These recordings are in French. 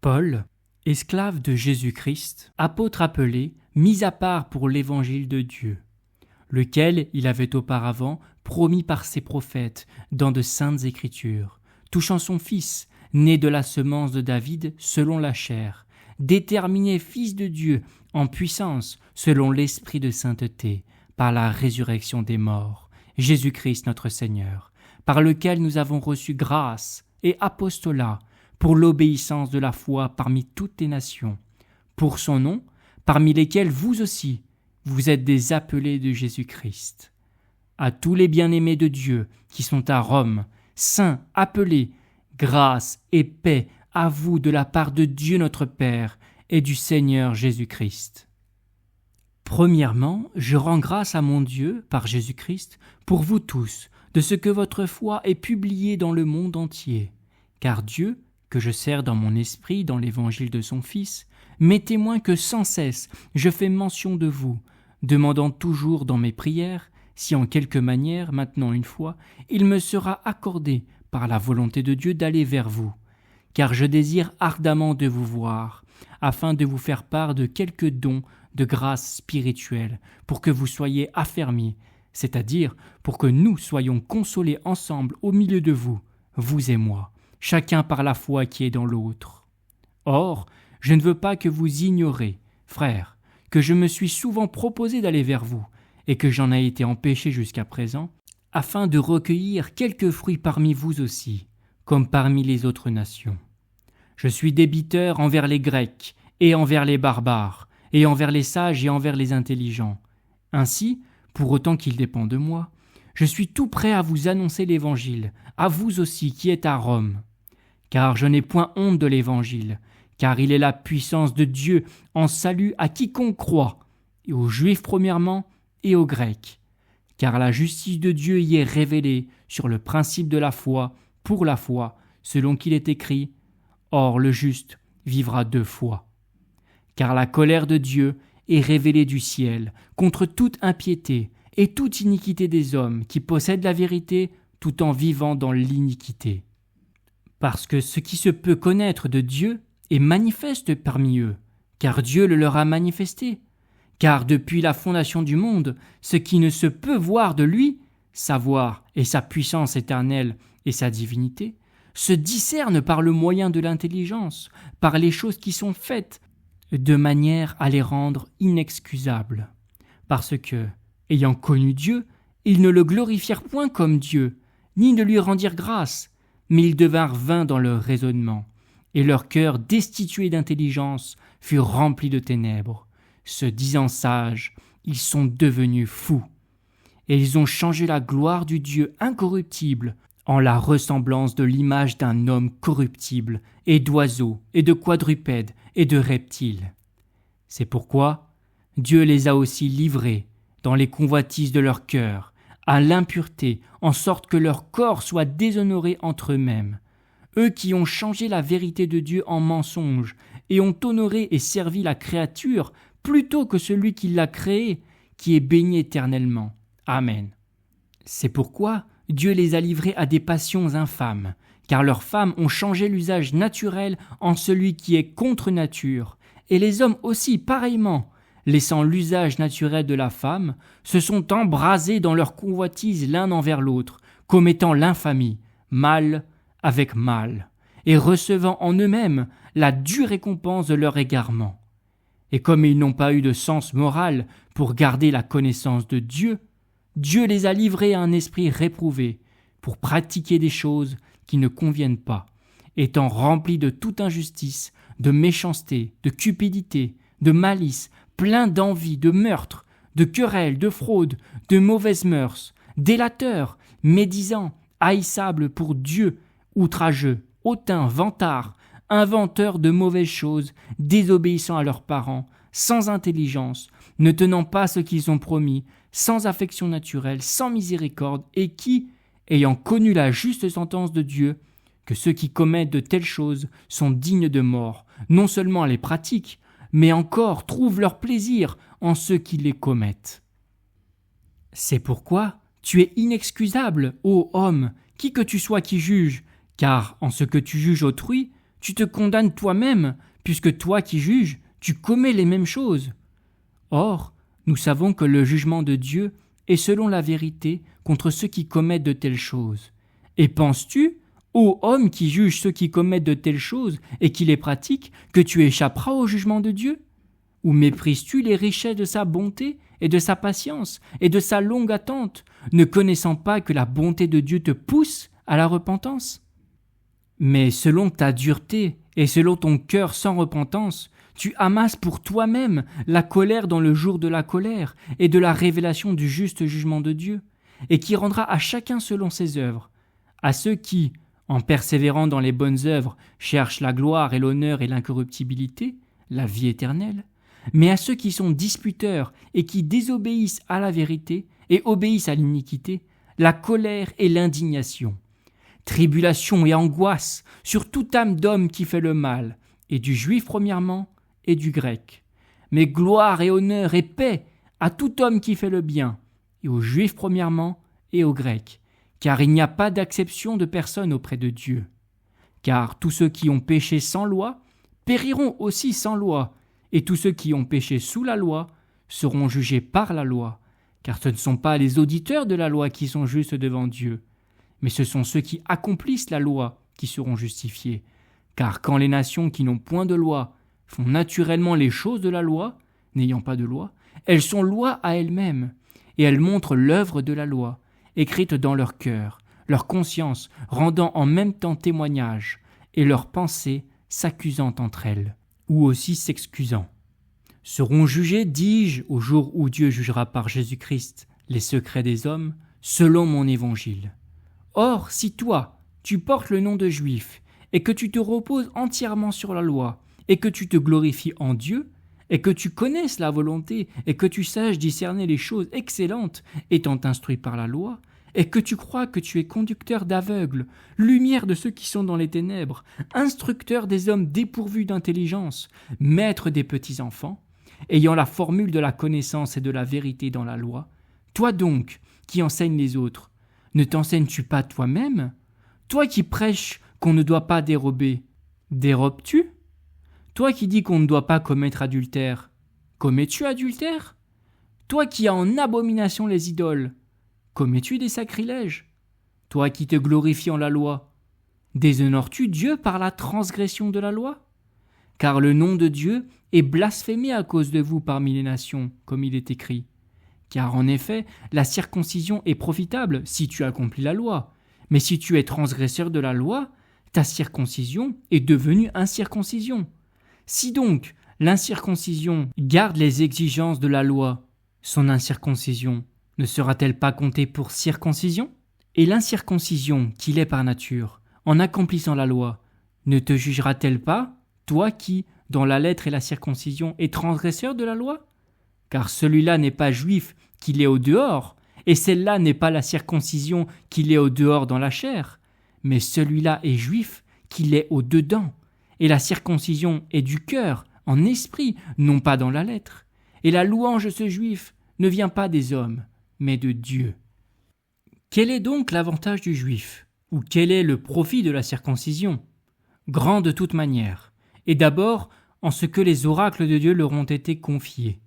Paul, esclave de Jésus-Christ, apôtre appelé, mis à part pour l'évangile de Dieu, lequel il avait auparavant promis par ses prophètes dans de saintes Écritures, touchant son Fils, né de la semence de David selon la chair, déterminé Fils de Dieu en puissance selon l'Esprit de sainteté, par la résurrection des morts, Jésus-Christ notre Seigneur, par lequel nous avons reçu grâce et apostolat pour l'obéissance de la foi parmi toutes les nations, pour son nom, parmi lesquels vous aussi, vous êtes des appelés de Jésus-Christ. À tous les bien-aimés de Dieu qui sont à Rome, saints, appelés, grâce et paix à vous de la part de Dieu notre Père et du Seigneur Jésus-Christ. Premièrement, je rends grâce à mon Dieu, par Jésus-Christ, pour vous tous, de ce que votre foi est publiée dans le monde entier. Car Dieu, que je sers dans mon esprit dans l'évangile de son Fils, m'est témoin que sans cesse je fais mention de vous, demandant toujours dans mes prières, si en quelque manière, maintenant une fois, il me sera accordé par la volonté de Dieu d'aller vers vous. Car je désire ardemment de vous voir, afin de vous faire part de quelques dons de grâce spirituelle, pour que vous soyez affermis, c'est-à-dire pour que nous soyons consolés ensemble au milieu de vous, vous et moi, chacun par la foi qui est dans l'autre. Or, je ne veux pas que vous ignorez, frères, que je me suis souvent proposé d'aller vers vous, et que j'en ai été empêché jusqu'à présent, afin de recueillir quelques fruits parmi vous aussi, comme parmi les autres nations. Je suis débiteur envers les Grecs et envers les barbares, et envers les sages et envers les intelligents. Ainsi, pour autant qu'il dépend de moi, je suis tout prêt à vous annoncer l'Évangile, à vous aussi qui êtes à Rome. Car je n'ai point honte de l'Évangile, car il est la puissance de Dieu en salut à quiconque croit, et aux Juifs premièrement et aux Grecs. Car la justice de Dieu y est révélée sur le principe de la foi, pour la foi, selon qu'il est écrit « Or le juste vivra 2 fois ». Car la colère de Dieu est révélée du ciel contre toute impiété et toute iniquité des hommes qui possèdent la vérité tout en vivant dans l'iniquité. Parce que ce qui se peut connaître de Dieu est manifeste parmi eux, car Dieu le leur a manifesté. Car depuis la fondation du monde, ce qui ne se peut voir de lui, savoir et sa puissance éternelle et sa divinité, se discerne par le moyen de l'intelligence, par les choses qui sont faites, de manière à les rendre inexcusables. Parce que, ayant connu Dieu, ils ne le glorifièrent point comme Dieu, ni ne lui rendirent grâce, mais ils devinrent vains dans leur raisonnement, et leur cœur destitué d'intelligence fut rempli de ténèbres. Se disant sages, ils sont devenus fous. Et ils ont changé la gloire du Dieu incorruptible en la ressemblance de l'image d'un homme corruptible, et d'oiseaux, et de quadrupèdes, et de reptiles. C'est pourquoi Dieu les a aussi livrés, dans les convoitises de leur cœur, à l'impureté, en sorte que leur corps soit déshonoré entre eux-mêmes. Eux qui ont changé la vérité de Dieu en mensonge, et ont honoré et servi la créature, plutôt que celui qui l'a créée, qui est béni éternellement. Amen. C'est pourquoi Dieu les a livrés à des passions infâmes, car leurs femmes ont changé l'usage naturel en celui qui est contre nature, et les hommes aussi pareillement, laissant l'usage naturel de la femme, se sont embrasés dans leur convoitise l'un envers l'autre, commettant l'infamie, mal avec mal, et recevant en eux-mêmes la dure récompense de leur égarement. Et comme ils n'ont pas eu de sens moral pour garder la connaissance de Dieu, Dieu les a livrés à un esprit réprouvé pour pratiquer des choses qui ne conviennent pas, étant remplis de toute injustice, de méchanceté, de cupidité, de malice, pleins d'envie, de meurtre, de querelles, de fraude, de mauvaises mœurs, délateurs, médisants, haïssables pour Dieu, outrageux, hautains, vantards, inventeurs de mauvaises choses, désobéissant à leurs parents, sans intelligence, ne tenant pas ce qu'ils ont promis, sans affection naturelle, sans miséricorde, et qui, ayant connu la juste sentence de Dieu, que ceux qui commettent de telles choses sont dignes de mort, non seulement les pratiquent, mais encore trouvent leur plaisir en ceux qui les commettent. C'est pourquoi tu es inexcusable, ô homme, qui que tu sois qui juge, car en ce que tu juges autrui, Tu te condamnes toi-même, puisque toi qui juges, tu commets les mêmes choses. Or, nous savons que le jugement de Dieu est selon la vérité contre ceux qui commettent de telles choses. Et penses-tu, ô homme qui juge ceux qui commettent de telles choses et qui les pratiquent, que tu échapperas au jugement de Dieu? Ou méprises-tu les richesses de sa bonté et de sa patience et de sa longue attente, ne connaissant pas que la bonté de Dieu te pousse à la repentance? Mais selon ta dureté et selon ton cœur sans repentance, tu amasses pour toi-même la colère dans le jour de la colère et de la révélation du juste jugement de Dieu, et qui rendra à chacun selon ses œuvres. À ceux qui, en persévérant dans les bonnes œuvres, cherchent la gloire et l'honneur et l'incorruptibilité, la vie éternelle, mais à ceux qui sont disputeurs et qui désobéissent à la vérité et obéissent à l'iniquité, la colère et l'indignation. Tribulation et angoisse sur toute âme d'homme qui fait le mal, et du juif premièrement, et du grec. Mais gloire et honneur et paix à tout homme qui fait le bien, et aux juifs premièrement, et aux grecs, car il n'y a pas d'acception de personne auprès de Dieu. Car tous ceux qui ont péché sans loi périront aussi sans loi, et tous ceux qui ont péché sous la loi seront jugés par la loi, car ce ne sont pas les auditeurs de la loi qui sont justes devant Dieu, mais ce sont ceux qui accomplissent la loi qui seront justifiés. Car quand les nations qui n'ont point de loi font naturellement les choses de la loi, n'ayant pas de loi, elles sont loi à elles-mêmes, et elles montrent l'œuvre de la loi, écrite dans leur cœur, leur conscience rendant en même temps témoignage, et leurs pensées s'accusant entre elles, ou aussi s'excusant. Seront jugés, dis-je, au jour où Dieu jugera par Jésus-Christ les secrets des hommes, selon mon évangile. Or, si toi, tu portes le nom de juif, et que tu te reposes entièrement sur la loi, et que tu te glorifies en Dieu, et que tu connaisses la volonté, et que tu saches discerner les choses excellentes, étant instruit par la loi, et que tu crois que tu es conducteur d'aveugles, lumière de ceux qui sont dans les ténèbres, instructeur des hommes dépourvus d'intelligence, maître des petits enfants, ayant la formule de la connaissance et de la vérité dans la loi, toi donc, qui enseignes les autres, ne t'enseignes-tu pas toi-même? Toi qui prêches qu'on ne doit pas dérober, dérobes-tu? Toi qui dis qu'on ne doit pas commettre adultère, commets-tu adultère? Toi qui as en abomination les idoles, commets-tu des sacrilèges? Toi qui te glorifies en la loi, déshonores-tu Dieu par la transgression de la loi? Car le nom de Dieu est blasphémé à cause de vous parmi les nations, comme il est écrit. Car en effet, la circoncision est profitable si tu accomplis la loi. Mais si tu es transgresseur de la loi, ta circoncision est devenue incirconcision. Si donc l'incirconcision garde les exigences de la loi, son incirconcision ne sera-t-elle pas comptée pour circoncision? Et l'incirconcision qu'il est par nature, en accomplissant la loi, ne te jugera-t-elle pas, toi qui, dans la lettre et la circoncision, es transgresseur de la loi? Car celui-là n'est pas juif qu'il est au dehors, et celle-là n'est pas la circoncision qu'il est au dehors dans la chair, mais celui-là est juif qu'il est au dedans, et la circoncision est du cœur, en esprit, non pas dans la lettre. Et la louange de ce juif ne vient pas des hommes, mais de Dieu. Quel est donc l'avantage du juif? Ou quel est le profit de la circoncision? Grand de toute manière, et d'abord en ce que les oracles de Dieu leur ont été confiés.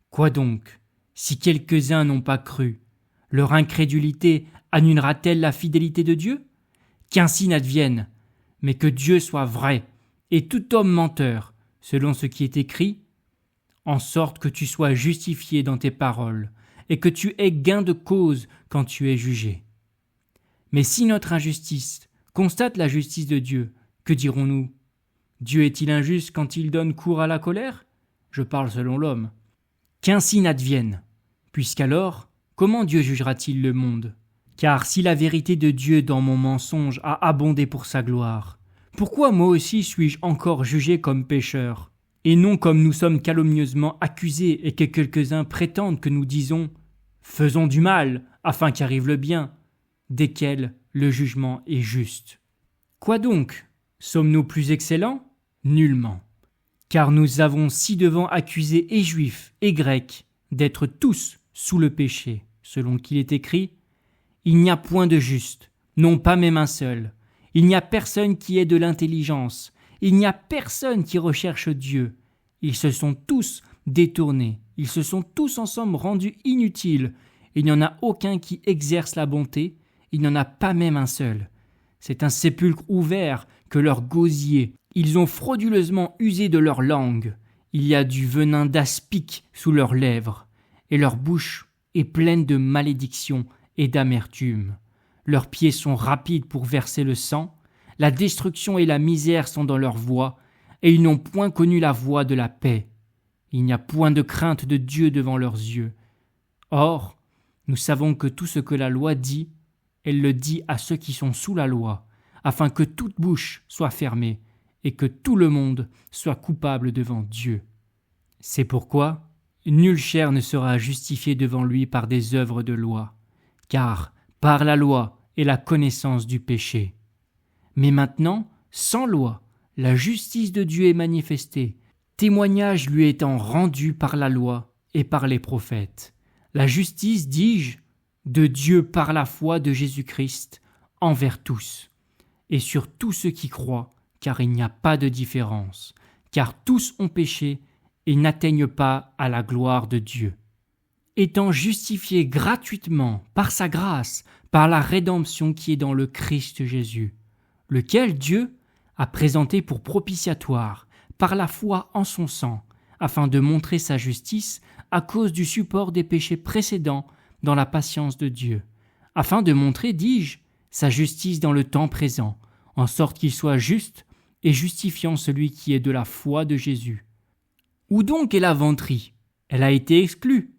Quoi donc? Si quelques-uns n'ont pas cru, leur incrédulité annulera-t-elle la fidélité de Dieu? Qu'ainsi n'advienne, mais que Dieu soit vrai, et tout homme menteur, selon ce qui est écrit, en sorte que tu sois justifié dans tes paroles, et que tu aies gain de cause quand tu es jugé. Mais si notre injustice constate la justice de Dieu, que dirons-nous? Dieu est-il injuste quand il donne cours à la colère? Je parle selon l'homme. Qu'ainsi n'advienne, puisqu'alors, comment Dieu jugera-t-il le monde? Car si la vérité de Dieu dans mon mensonge a abondé pour sa gloire, pourquoi moi aussi suis-je encore jugé comme pécheur? Et non comme nous sommes calomnieusement accusés et que quelques-uns prétendent que nous disons « Faisons du mal, afin qu'arrive le bien », desquels le jugement est juste. Quoi donc? Sommes-nous plus excellents? Nullement. Car nous avons ci-devant accusé et juifs et grecs d'être tous sous le péché, selon qu'il est écrit « Il n'y a point de juste, non pas même un seul. Il n'y a personne qui ait de l'intelligence, Il n'y a personne qui recherche Dieu. Ils se sont tous détournés. Ils se sont tous ensemble rendus inutiles. Il n'y en a aucun qui exerce la bonté. Il n'y en a pas même un seul. C'est un sépulcre ouvert que leur gosier. Ils ont frauduleusement usé de leur langue. Il y a du venin d'aspic sous leurs lèvres. Et leur bouche est pleine de malédiction et d'amertume. Leurs pieds sont rapides pour verser le sang. La destruction et la misère sont dans leur voie, et ils n'ont point connu la voie de la paix. Il n'y a point de crainte de Dieu devant leurs yeux. Or, nous savons que tout ce que la loi dit, elle le dit à ceux qui sont sous la loi, afin que toute bouche soit fermée, et que tout le monde soit coupable devant Dieu. C'est pourquoi nulle chair ne sera justifiée devant lui par des œuvres de loi, car par la loi est la connaissance du péché. Mais maintenant, sans loi, la justice de Dieu est manifestée, témoignage lui étant rendu par la loi et par les prophètes. La justice, dis-je, de Dieu par la foi de Jésus-Christ envers tous, et sur tous ceux qui croient, car il n'y a pas de différence, car tous ont péché et n'atteignent pas à la gloire de Dieu. Étant justifiés gratuitement par sa grâce, par la rédemption qui est dans le Christ Jésus, lequel Dieu a présenté pour propitiatoire par la foi en son sang, afin de montrer sa justice à cause du support des péchés précédents dans la patience de Dieu, afin de montrer, dis-je, sa justice dans le temps présent, en sorte qu'il soit juste et justifiant celui qui est de la foi de Jésus. Où donc est la vanterie ? Elle a été exclue.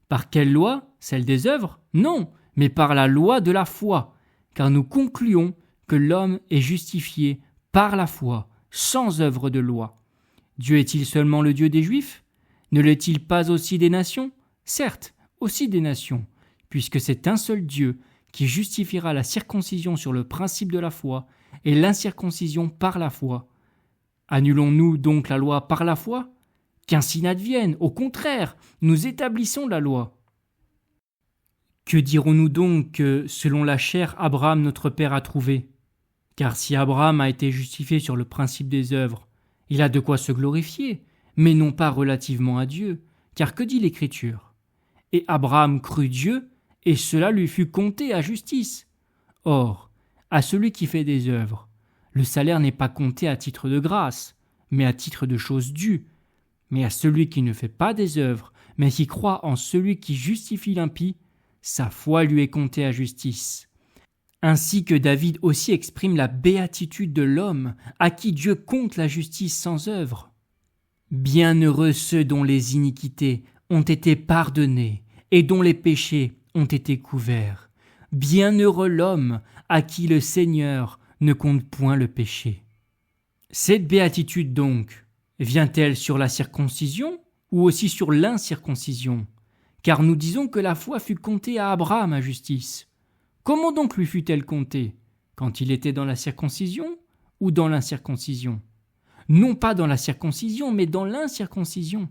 Par quelle loi ? Celle des œuvres ? Non, mais par la loi de la foi, car nous concluons que l'homme est justifié par la foi, sans œuvre de loi. Dieu est-il seulement le Dieu des Juifs ? Ne l'est-il pas aussi des nations ? Certes, aussi des nations, puisque c'est un seul Dieu qui justifiera la circoncision sur le principe de la foi et l'incirconcision par la foi. Annulons-nous donc la loi par la foi ? Qu'ainsi n'advienne, au contraire, nous établissons la loi. Que dirons-nous donc que, selon la chair, Abraham notre père a trouvé ? Car si Abraham a été justifié sur le principe des œuvres, il a de quoi se glorifier, mais non pas relativement à Dieu, car que dit l'Écriture ? Et Abraham crut Dieu, et cela lui fut compté à justice. Or, à celui qui fait des œuvres, le salaire n'est pas compté à titre de grâce, mais à titre de chose due. Mais à celui qui ne fait pas des œuvres, mais qui croit en celui qui justifie l'impie, sa foi lui est comptée à justice. Ainsi que David aussi exprime la béatitude de l'homme à qui Dieu compte la justice sans œuvre. Bienheureux ceux dont les iniquités ont été pardonnées et dont les péchés ont été couverts. Bienheureux l'homme à qui le Seigneur ne compte point le péché. Cette béatitude donc, vient-elle sur la circoncision ou aussi sur l'incirconcision ? Car nous disons que la foi fut comptée à Abraham à justice. Comment donc lui fut-elle comptée ? Quand il était dans la circoncision ou dans l'incirconcision ? Non pas dans la circoncision, mais dans l'incirconcision.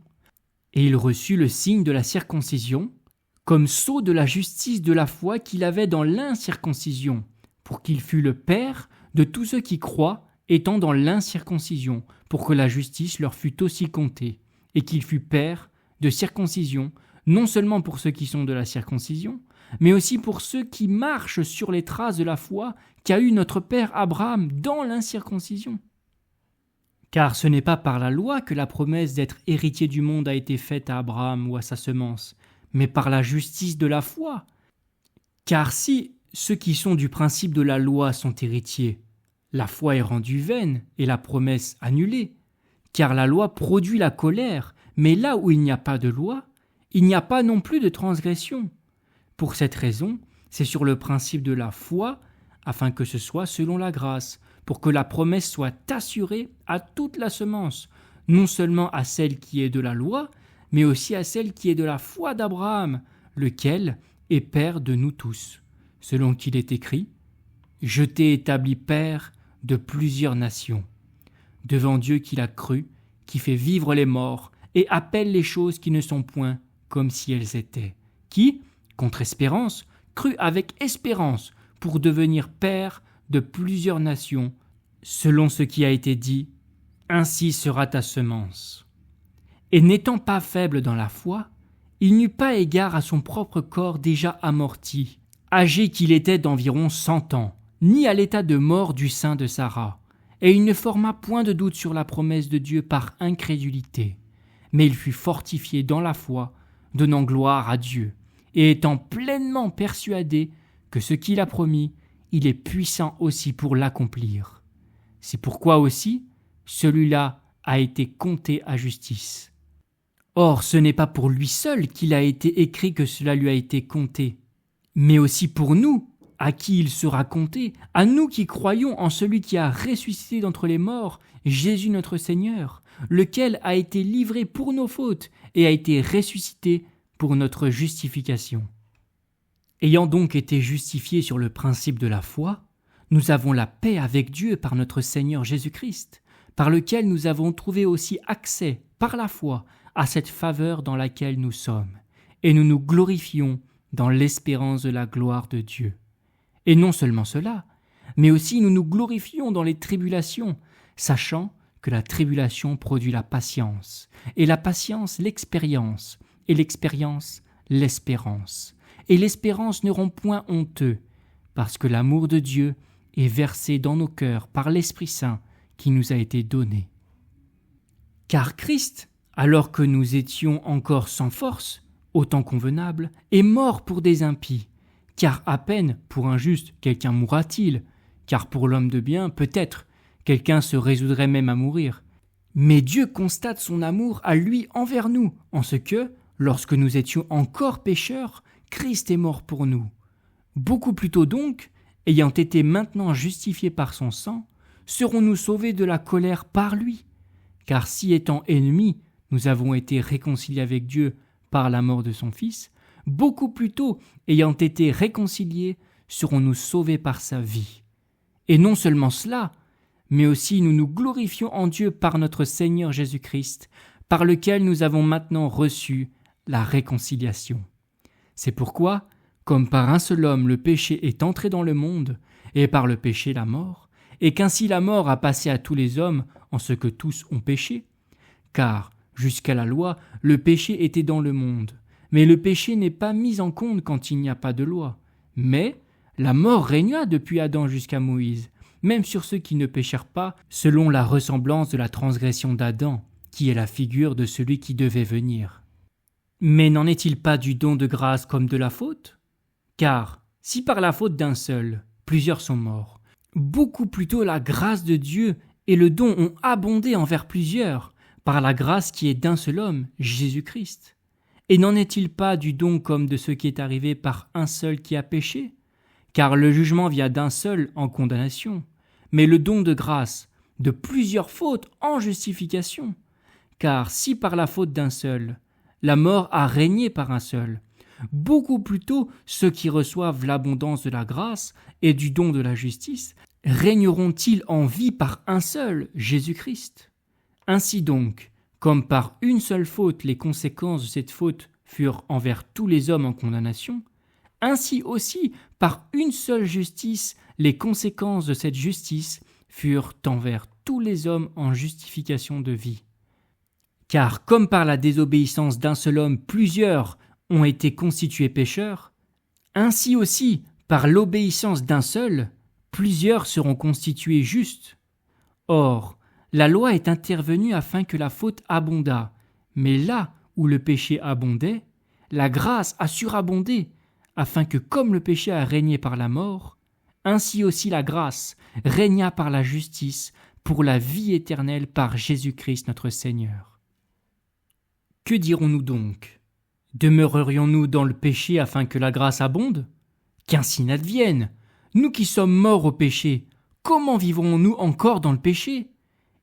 Et il reçut le signe de la circoncision, comme sceau de la justice de la foi qu'il avait dans l'incirconcision, pour qu'il fût le père de tous ceux qui croient, étant dans l'incirconcision, pour que la justice leur fût aussi comptée, et qu'il fût père de circoncision, non seulement pour ceux qui sont de la circoncision, mais aussi pour ceux qui marchent sur les traces de la foi qu'a eue notre père Abraham dans l'incirconcision. Car ce n'est pas par la loi que la promesse d'être héritier du monde a été faite à Abraham ou à sa semence, mais par la justice de la foi. Car si ceux qui sont du principe de la loi sont héritiers, la foi est rendue vaine et la promesse annulée, car la loi produit la colère, mais là où il n'y a pas de loi, il n'y a pas non plus de transgression. Pour cette raison, c'est sur le principe de la foi, afin que ce soit selon la grâce, pour que la promesse soit assurée à toute la semence, non seulement à celle qui est de la loi, mais aussi à celle qui est de la foi d'Abraham, lequel est père de nous tous, selon qu'il est écrit « Je t'ai établi père de plusieurs nations ». Devant Dieu qu'il a cru, qui fait vivre les morts et appelle les choses qui ne sont point comme si elles étaient, qui, contre espérance, crut avec espérance pour devenir père de plusieurs nations, selon ce qui a été dit, ainsi sera ta semence. » Et n'étant pas faible dans la foi, il n'eut pas égard à son propre corps déjà amorti, âgé qu'il était d'environ 100 ans, ni à l'état de mort du sein de Sarah, et il ne forma point de doute sur la promesse de Dieu par incrédulité, mais il fut fortifié dans la foi, donnant gloire à Dieu, et étant pleinement persuadé que ce qu'il a promis, il est puissant aussi pour l'accomplir. C'est pourquoi aussi, celui-là a été compté à justice. Or, ce n'est pas pour lui seul qu'il a été écrit que cela lui a été compté, mais aussi pour nous, à qui il sera compté, à nous qui croyons en celui qui a ressuscité d'entre les morts, Jésus notre Seigneur, lequel a été livré pour nos fautes et a été ressuscité pour notre justification. Ayant donc été justifiés sur le principe de la foi, nous avons la paix avec Dieu par notre Seigneur Jésus-Christ, par lequel nous avons trouvé aussi accès, par la foi, à cette faveur dans laquelle nous sommes, et nous nous glorifions dans l'espérance de la gloire de Dieu. Et non seulement cela, mais aussi nous nous glorifions dans les tribulations, sachant que la tribulation produit la patience, et la patience l'expérience, et l'expérience l'espérance. Et l'espérance ne rend point honteux, parce que l'amour de Dieu est versé dans nos cœurs par l'Esprit Saint qui nous a été donné. Car Christ, alors que nous étions encore sans force, au temps convenable, est mort pour des impies, car à peine pour un juste quelqu'un mourra-t-il, car pour l'homme de bien, peut-être, quelqu'un se résoudrait même à mourir. Mais Dieu constate son amour à lui envers nous, en ce que, lorsque nous étions encore pécheurs, Christ est mort pour nous. Beaucoup plus tôt donc, ayant été maintenant justifiés par son sang, serons-nous sauvés de la colère par lui. Car si étant ennemis, nous avons été réconciliés avec Dieu par la mort de son Fils, beaucoup plus tôt, ayant été réconciliés, serons-nous sauvés par sa vie. Et non seulement cela, mais aussi nous nous glorifions en Dieu par notre Seigneur Jésus-Christ, par lequel nous avons maintenant reçu la réconciliation. C'est pourquoi, comme par un seul homme le péché est entré dans le monde, et par le péché la mort, et qu'ainsi la mort a passé à tous les hommes en ce que tous ont péché, car, jusqu'à la loi, le péché était dans le monde, mais le péché n'est pas mis en compte quand il n'y a pas de loi. Mais la mort régna depuis Adam jusqu'à Moïse, même sur ceux qui ne péchèrent pas, selon la ressemblance de la transgression d'Adam, qui est la figure de celui qui devait venir. Mais n'en est-il pas du don de grâce comme de la faute ? Car, si par la faute d'un seul, plusieurs sont morts, beaucoup plutôt la grâce de Dieu et le don ont abondé envers plusieurs, par la grâce qui est d'un seul homme, Jésus-Christ. Et n'en est-il pas du don comme de ce qui est arrivé par un seul qui a péché ? Car le jugement vient d'un seul en condamnation, mais le don de grâce de plusieurs fautes en justification. Car si par la faute d'un seul, la mort a régné par un seul, beaucoup plutôt ceux qui reçoivent l'abondance de la grâce et du don de la justice régneront-ils en vie par un seul, Jésus-Christ. Ainsi donc, comme par une seule faute les conséquences de cette faute furent envers tous les hommes en condamnation, ainsi aussi par une seule justice les conséquences de cette justice furent envers tous les hommes en justification de vie. Car comme par la désobéissance d'un seul homme plusieurs ont été constitués pécheurs, ainsi aussi par l'obéissance d'un seul, plusieurs seront constitués justes. Or, la loi est intervenue afin que la faute abondât, mais là où le péché abondait, la grâce a surabondé, afin que comme le péché a régné par la mort, ainsi aussi la grâce régna par la justice pour la vie éternelle par Jésus-Christ notre Seigneur. Que dirons-nous donc ? Demeurerions-nous dans le péché afin que la grâce abonde ? Qu'ainsi n'advienne ! Nous qui sommes morts au péché, comment vivrons-nous encore dans le péché ?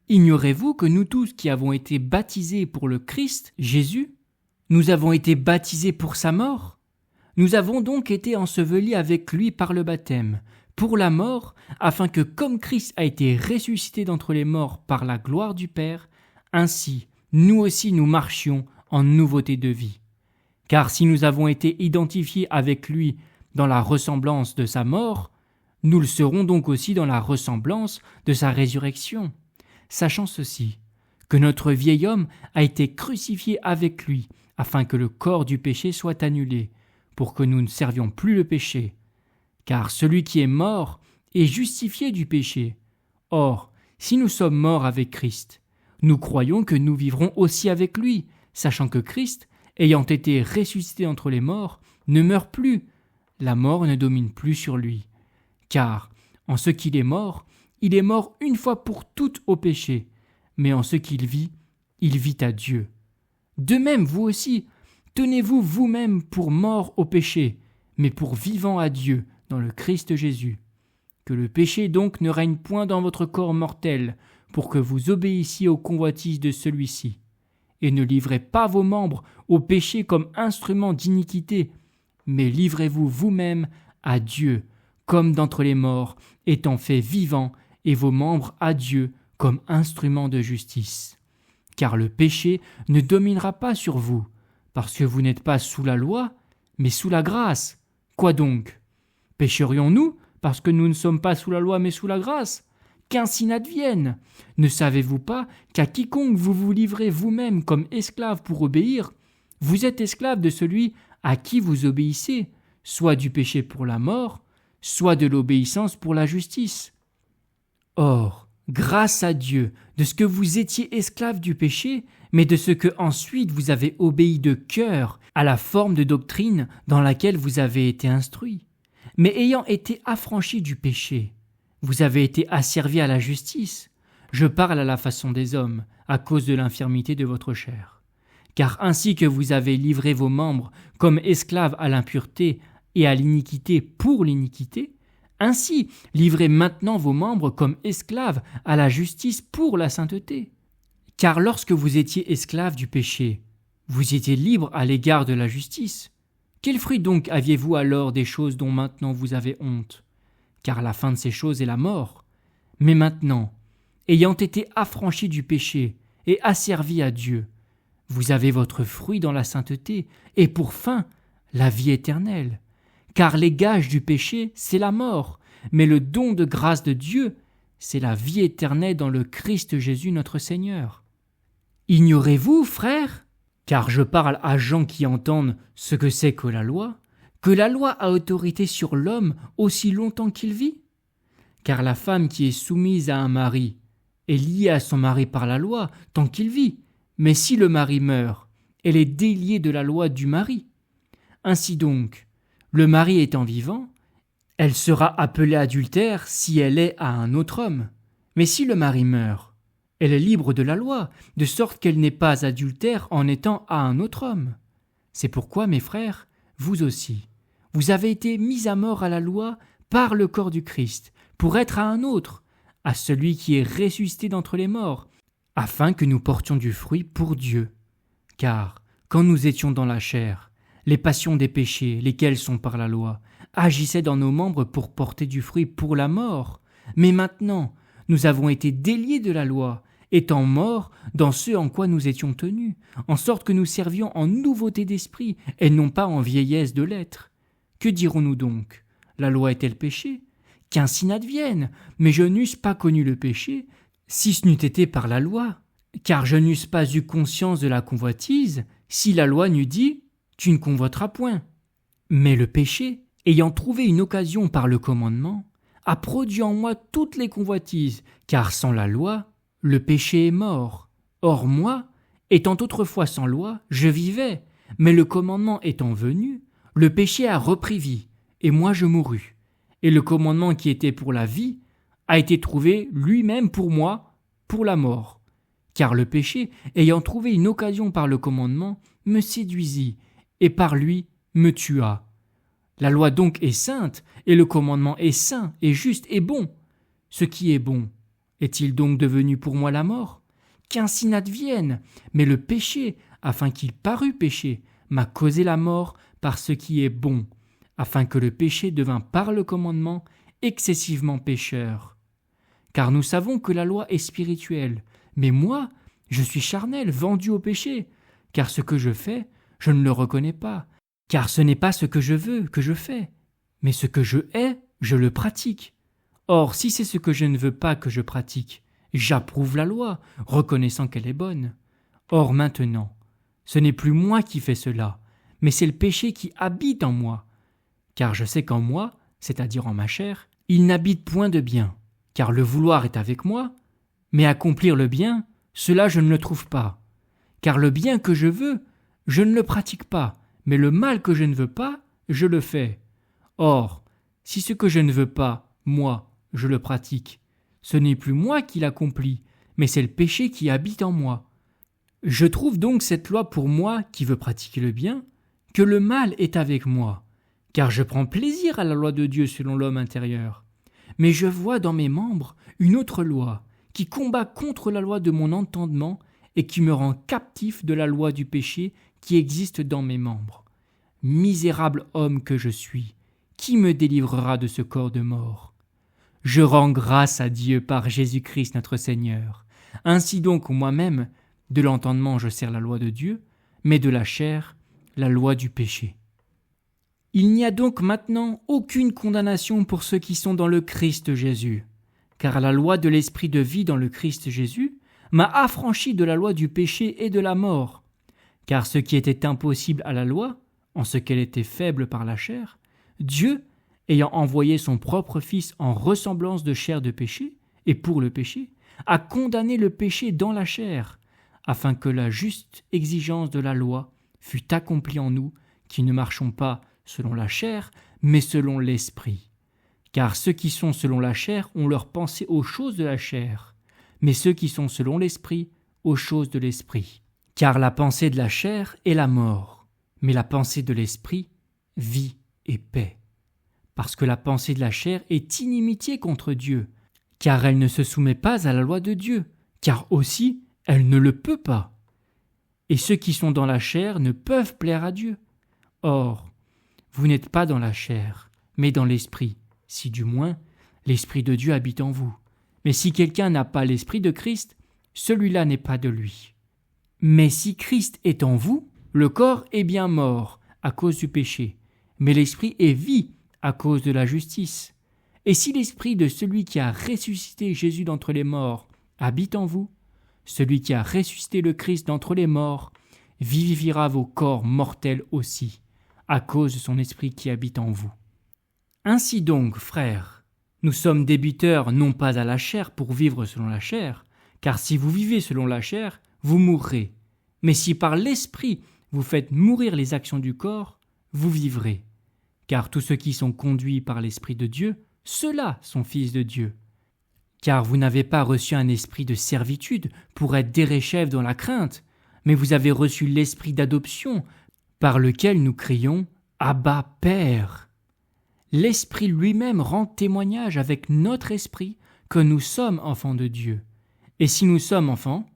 Ignorez-vous que nous tous qui avons été baptisés pour le Christ, Jésus, nous avons été baptisés pour sa mort ? Nous avons donc été ensevelis avec lui par le baptême, pour la mort, afin que comme Christ a été ressuscité d'entre les morts par la gloire du Père, ainsi nous aussi nous marchions en nouveauté de vie. Car si nous avons été identifiés avec lui dans la ressemblance de sa mort, nous le serons donc aussi dans la ressemblance de sa résurrection. Sachant ceci, que notre vieil homme a été crucifié avec lui, afin que le corps du péché soit annulé, pour que nous ne servions plus le péché. Car celui qui est mort est justifié du péché. Or, si nous sommes morts avec Christ, nous croyons que nous vivrons aussi avec lui, sachant que Christ, ayant été ressuscité entre les morts, ne meurt plus. La mort ne domine plus sur lui. Car, en ce qu'il est mort une fois pour toutes au péché, mais en ce qu'il vit à Dieu. De même, vous aussi, tenez-vous vous-même pour morts au péché, mais pour vivants à Dieu dans le Christ Jésus. Que le péché donc ne règne point dans votre corps mortel, pour que vous obéissiez aux convoitises de celui-ci. Et ne livrez pas vos membres au péché comme instruments d'iniquité, mais livrez-vous vous-même à Dieu, comme d'entre les morts, étant faits vivants, et vos membres à Dieu comme instruments de justice. Car le péché ne dominera pas sur vous, parce que vous n'êtes pas sous la loi, mais sous la grâce. Quoi donc? Pécherions-nous parce que nous ne sommes pas sous la loi mais sous la grâce? Qu'ainsi n'advienne. Ne savez-vous pas qu'à quiconque vous vous livrez vous-même comme esclave pour obéir, vous êtes esclave de celui à qui vous obéissez, soit du péché pour la mort, soit de l'obéissance pour la justice. Or, grâce à Dieu, de ce que vous étiez esclaves du péché, mais de ce que ensuite vous avez obéi de cœur à la forme de doctrine dans laquelle vous avez été instruits. Mais ayant été affranchis du péché, vous avez été asservis à la justice. Je parle à la façon des hommes, à cause de l'infirmité de votre chair. Car ainsi que vous avez livré vos membres comme esclaves à l'impureté et à l'iniquité pour l'iniquité, ainsi livrez maintenant vos membres comme esclaves à la justice pour la sainteté. Car lorsque vous étiez esclaves du péché, vous étiez libres à l'égard de la justice. Quel fruit donc aviez-vous alors des choses dont maintenant vous avez honte? Car la fin de ces choses est la mort. Mais maintenant, ayant été affranchis du péché et asservis à Dieu, vous avez votre fruit dans la sainteté et pour fin la vie éternelle. Car les gages du péché, c'est la mort, mais le don de grâce de Dieu, c'est la vie éternelle dans le Christ Jésus notre Seigneur. Ignorez-vous, frères, car je parle à gens qui entendent ce que c'est que la loi a autorité sur l'homme aussi longtemps qu'il vit? Car la femme qui est soumise à un mari est liée à son mari par la loi tant qu'il vit, mais si le mari meurt, elle est déliée de la loi du mari. Ainsi donc, le mari étant vivant, elle sera appelée adultère si elle est à un autre homme. Mais si le mari meurt, elle est libre de la loi, de sorte qu'elle n'est pas adultère en étant à un autre homme. C'est pourquoi, mes frères, vous aussi, vous avez été mis à mort à la loi par le corps du Christ, pour être à un autre, à celui qui est ressuscité d'entre les morts, afin que nous portions du fruit pour Dieu. Car, quand nous étions dans la chair, les passions des péchés, lesquelles sont par la loi, agissaient dans nos membres pour porter du fruit pour la mort. Mais maintenant, nous avons été déliés de la loi, étant morts dans ce en quoi nous étions tenus, en sorte que nous servions en nouveauté d'esprit et non pas en vieillesse de l'être. Que dirons-nous donc? La loi est-elle péché? Qu'ainsi n'advienne, mais je n'eusse pas connu le péché, si ce n'eût été par la loi. Car je n'eusse pas eu conscience de la convoitise, si la loi n'eût dit « Tu ne convoiteras point ». Mais le péché, ayant trouvé une occasion par le commandement, a produit en moi toutes les convoitises, car sans la loi, le péché est mort. Or moi, étant autrefois sans loi, je vivais, mais le commandement étant venu, le péché a repris vie, et moi je mourus. Et le commandement qui était pour la vie a été trouvé lui-même pour moi, pour la mort. Car le péché, ayant trouvé une occasion par le commandement, me séduisit, et par lui me tua. La loi donc est sainte, et le commandement est saint, et juste, et bon. Ce qui est bon, est-il donc devenu pour moi la mort? Qu'ainsi n'advienne, mais le péché, afin qu'il parût péché, m'a causé la mort par ce qui est bon, afin que le péché devint par le commandement excessivement pécheur. Car nous savons que la loi est spirituelle, mais moi, je suis charnel, vendu au péché, car ce que je fais, je ne le reconnais pas, car ce n'est pas ce que je veux que je fais, mais ce que je hais, je le pratique. Or, si c'est ce que je ne veux pas que je pratique, J'approuve la loi, reconnaissant qu'elle est bonne. Or maintenant, ce n'est plus moi qui fais cela, mais c'est le péché qui habite en moi. Car je sais qu'en moi, c'est-à-dire en ma chair, il n'habite point de bien, car le vouloir est avec moi, mais accomplir le bien, cela je ne le trouve pas. Car le bien que je veux, je ne le pratique pas, mais le mal que je ne veux pas, je le fais. Or, si ce que je ne veux pas, moi, je le pratique, ce n'est plus moi qui l'accomplis, mais c'est le péché qui habite en moi. Je trouve donc cette loi pour moi qui veux pratiquer le bien, que le mal est avec moi, car je prends plaisir à la loi de Dieu selon l'homme intérieur. Mais je vois dans mes membres une autre loi, qui combat contre la loi de mon entendement et qui me rend captif de la loi du péché qui existe dans mes membres. Misérable homme que je suis, qui me délivrera de ce corps de mort? Je rends grâce à Dieu par Jésus-Christ notre Seigneur. Ainsi donc moi-même, de l'entendement je sers la loi de Dieu, mais de la chair, la loi du péché. Il n'y a donc maintenant aucune condamnation pour ceux qui sont dans le Christ Jésus, car la loi de l'esprit de vie dans le Christ Jésus m'a affranchi de la loi du péché et de la mort. Car ce qui était impossible à la loi, en ce qu'elle était faible par la chair, Dieu, ayant envoyé son propre Fils en ressemblance de chair de péché, et pour le péché, a condamné le péché dans la chair, afin que la juste exigence de la loi fût accomplie en nous, qui ne marchons pas selon la chair, mais selon l'esprit. Car ceux qui sont selon la chair ont leur pensée aux choses de la chair, mais ceux qui sont selon l'esprit, aux choses de l'esprit. Car la pensée de la chair est la mort, mais la pensée de l'esprit, vie et paix. Parce que la pensée de la chair est inimitié contre Dieu, car elle ne se soumet pas à la loi de Dieu, car aussi elle ne le peut pas. Et ceux qui sont dans la chair ne peuvent plaire à Dieu. Or, vous n'êtes pas dans la chair, mais dans l'esprit, si du moins l'esprit de Dieu habite en vous. Mais si quelqu'un n'a pas l'esprit de Christ, celui-là n'est pas de lui. Mais si Christ est en vous, le corps est bien mort à cause du péché, mais l'esprit est vie à cause de la justice. Et si l'esprit de celui qui a ressuscité Jésus d'entre les morts habite en vous, celui qui a ressuscité le Christ d'entre les morts vivifiera vos corps mortels aussi, à cause de son esprit qui habite en vous. Ainsi donc, frères, nous sommes débiteurs non pas à la chair pour vivre selon la chair, car si vous vivez selon la chair, vous mourrez. Mais si par l'esprit vous faites mourir les actions du corps, vous vivrez. Car tous ceux qui sont conduits par l'esprit de Dieu, ceux-là sont fils de Dieu. Car vous n'avez pas reçu un esprit de servitude pour être derechefs dans la crainte, mais vous avez reçu l'esprit d'adoption, par lequel nous crions « Abba, Père ». L'Esprit lui-même rend témoignage avec notre esprit que nous sommes enfants de Dieu. Et si nous sommes enfants,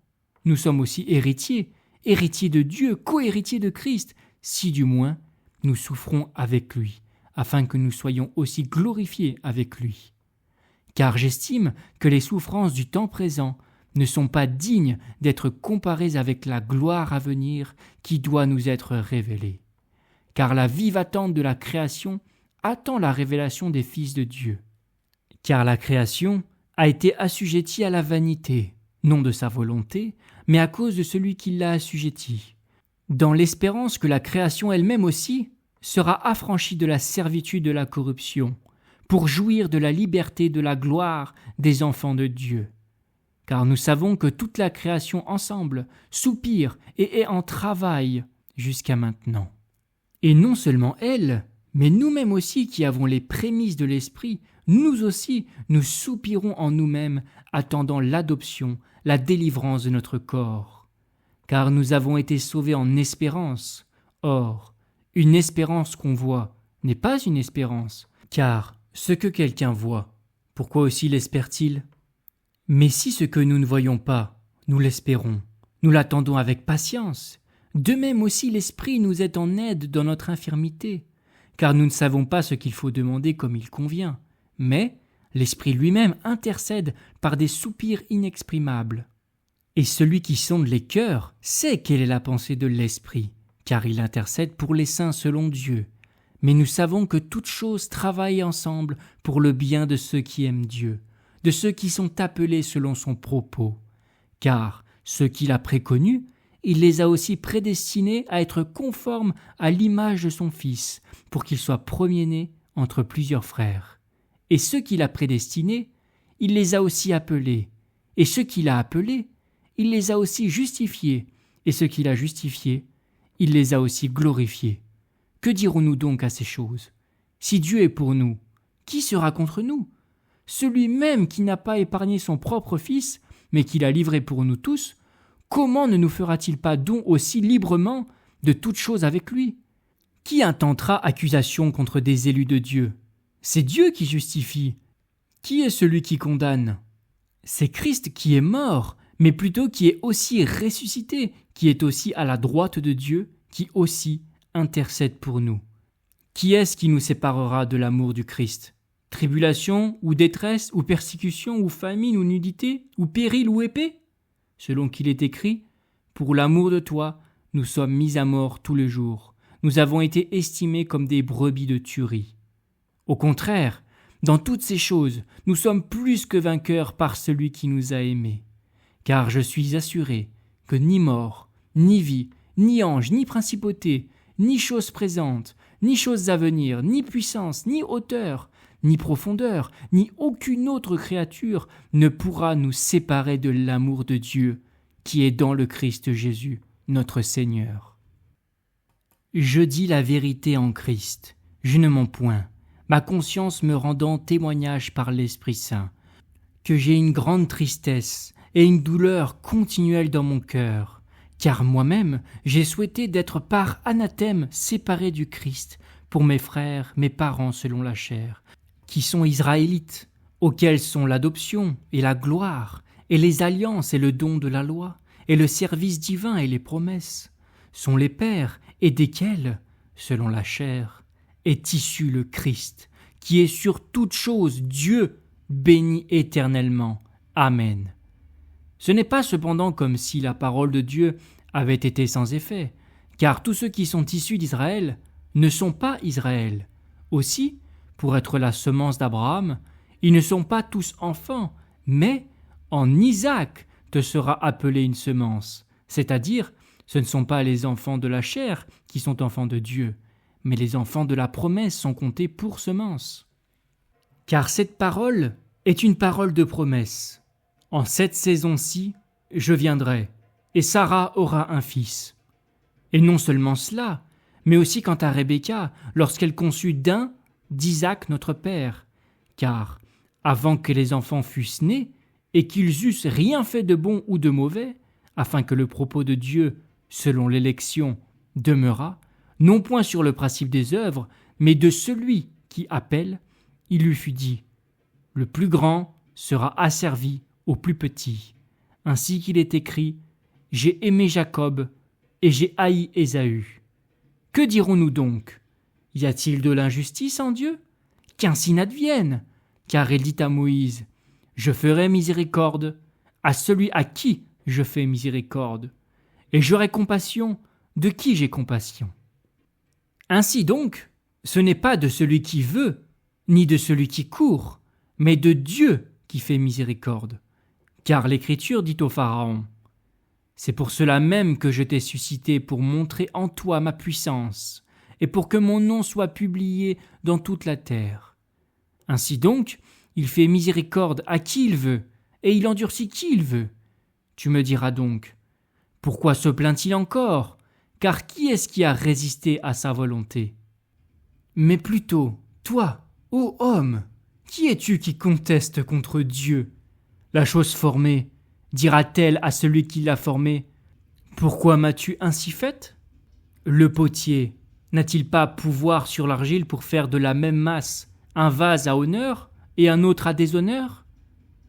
nous sommes aussi héritiers, héritiers de Dieu, co-héritiers de Christ, si du moins nous souffrons avec lui, afin que nous soyons aussi glorifiés avec lui. Car j'estime que les souffrances du temps présent ne sont pas dignes d'être comparées avec la gloire à venir qui doit nous être révélée. Car la vive attente de la création attend la révélation des fils de Dieu. Car la création a été assujettie à la vanité, non de sa volonté, mais à cause de celui qui l'a assujettie, dans l'espérance que la création elle-même aussi sera affranchie de la servitude de la corruption, pour jouir de la liberté de la gloire des enfants de Dieu. Car nous savons que toute la création ensemble soupire et est en travail jusqu'à maintenant. Et non seulement elle, mais nous-mêmes aussi qui avons les prémices de l'Esprit, nous aussi, nous soupirons en nous-mêmes, attendant l'adoption, la délivrance de notre corps. Car nous avons été sauvés en espérance. Or, une espérance qu'on voit n'est pas une espérance, car ce que quelqu'un voit, pourquoi aussi l'espère-t-il ? Mais si ce que nous ne voyons pas, nous l'espérons, nous l'attendons avec patience, de même aussi l'Esprit nous est en aide dans notre infirmité, car nous ne savons pas ce qu'il faut demander comme il convient, mais l'Esprit lui-même intercède par des soupirs inexprimables. Et celui qui sonde les cœurs sait quelle est la pensée de l'Esprit, car il intercède pour les saints selon Dieu. Mais nous savons que toutes choses travaillent ensemble pour le bien de ceux qui aiment Dieu, de ceux qui sont appelés selon son propos. Car ceux qu'il a préconnus, il les a aussi prédestinés à être conformes à l'image de son Fils, pour qu'il soit premier-né entre plusieurs frères. Et ceux qu'il a prédestinés, il les a aussi appelés. Et ceux qu'il a appelés, il les a aussi justifiés. Et ceux qu'il a justifiés, il les a aussi glorifiés. Que dirons-nous donc à ces choses? Si Dieu est pour nous, qui sera contre nous? Celui même qui n'a pas épargné son propre Fils, mais qui l'a livré pour nous tous, comment ne nous fera-t-il pas don aussi librement de toutes choses avec lui? Qui intentera accusation contre des élus de Dieu? C'est Dieu qui justifie. Qui est celui qui condamne? C'est Christ qui est mort, mais plutôt qui est aussi ressuscité, qui est aussi à la droite de Dieu, qui aussi intercède pour nous. Qui est-ce qui nous séparera de l'amour du Christ? Tribulation, ou détresse, ou persécution, ou famine, ou nudité, ou péril, ou épée? Selon qu'il est écrit, « Pour l'amour de toi, nous sommes mis à mort tous les jours. Nous avons été estimés comme des brebis de tuerie. » Au contraire, dans toutes ces choses, nous sommes plus que vainqueurs par celui qui nous a aimés. Car je suis assuré que ni mort, ni vie, ni ange, ni principauté, ni choses présentes, ni choses à venir, ni puissance, ni hauteur, ni profondeur, ni aucune autre créature ne pourra nous séparer de l'amour de Dieu qui est dans le Christ Jésus, notre Seigneur. Je dis la vérité en Christ, je ne mens point, ma conscience me rendant témoignage par l'Esprit Saint, que j'ai une grande tristesse et une douleur continuelle dans mon cœur, car moi-même j'ai souhaité d'être par anathème séparé du Christ pour mes frères, mes parents selon la chair, qui sont israélites, auxquels sont l'adoption et la gloire, et les alliances et le don de la loi, et le service divin et les promesses, sont les pères, et desquels, selon la chair, est issu le Christ, qui est sur toute chose Dieu, béni éternellement. Amen. Ce n'est pas cependant comme si la parole de Dieu avait été sans effet, car tous ceux qui sont issus d'Israël ne sont pas Israël. Aussi, pour être la semence d'Abraham, ils ne sont pas tous enfants, mais en Isaac te sera appelée une semence, c'est-à-dire ce ne sont pas les enfants de la chair qui sont enfants de Dieu, mais les enfants de la promesse sont comptés pour semence. Car cette parole est une parole de promesse. En cette saison-ci, je viendrai, et Sarah aura un fils. Et non seulement cela, mais aussi quant à Rebecca, lorsqu'elle conçut d'un d'Isaac notre père, car avant que les enfants fussent nés, et qu'ils eussent rien fait de bon ou de mauvais, afin que le propos de Dieu, selon l'élection, demeurât, non point sur le principe des œuvres, mais de celui qui appelle, il lui fut dit « Le plus grand sera asservi au plus petit. » Ainsi qu'il est écrit « J'ai aimé Jacob et j'ai haï Ésaü. » Que dirons-nous donc? Y a-t-il de l'injustice en Dieu? Qu'ainsi n'advienne, car il dit à Moïse « Je ferai miséricorde à celui à qui je fais miséricorde, et j'aurai compassion de qui j'ai compassion. » Ainsi donc, ce n'est pas de celui qui veut, ni de celui qui court, mais de Dieu qui fait miséricorde. Car l'Écriture dit au Pharaon « C'est pour cela même que je t'ai suscité pour montrer en toi ma puissance, et pour que mon nom soit publié dans toute la terre. » Ainsi donc, il fait miséricorde à qui il veut, et il endurcit qui il veut. Tu me diras donc, pourquoi se plaint-il encore? Car qui est-ce qui a résisté à sa volonté? Mais plutôt, toi, ô homme, qui es-tu qui conteste contre Dieu? La chose formée, dira-t-elle à celui qui l'a formée, pourquoi m'as-tu ainsi faite? Le potier n'a-t-il pas pouvoir sur l'argile pour faire de la même masse un vase à honneur et un autre à déshonneur?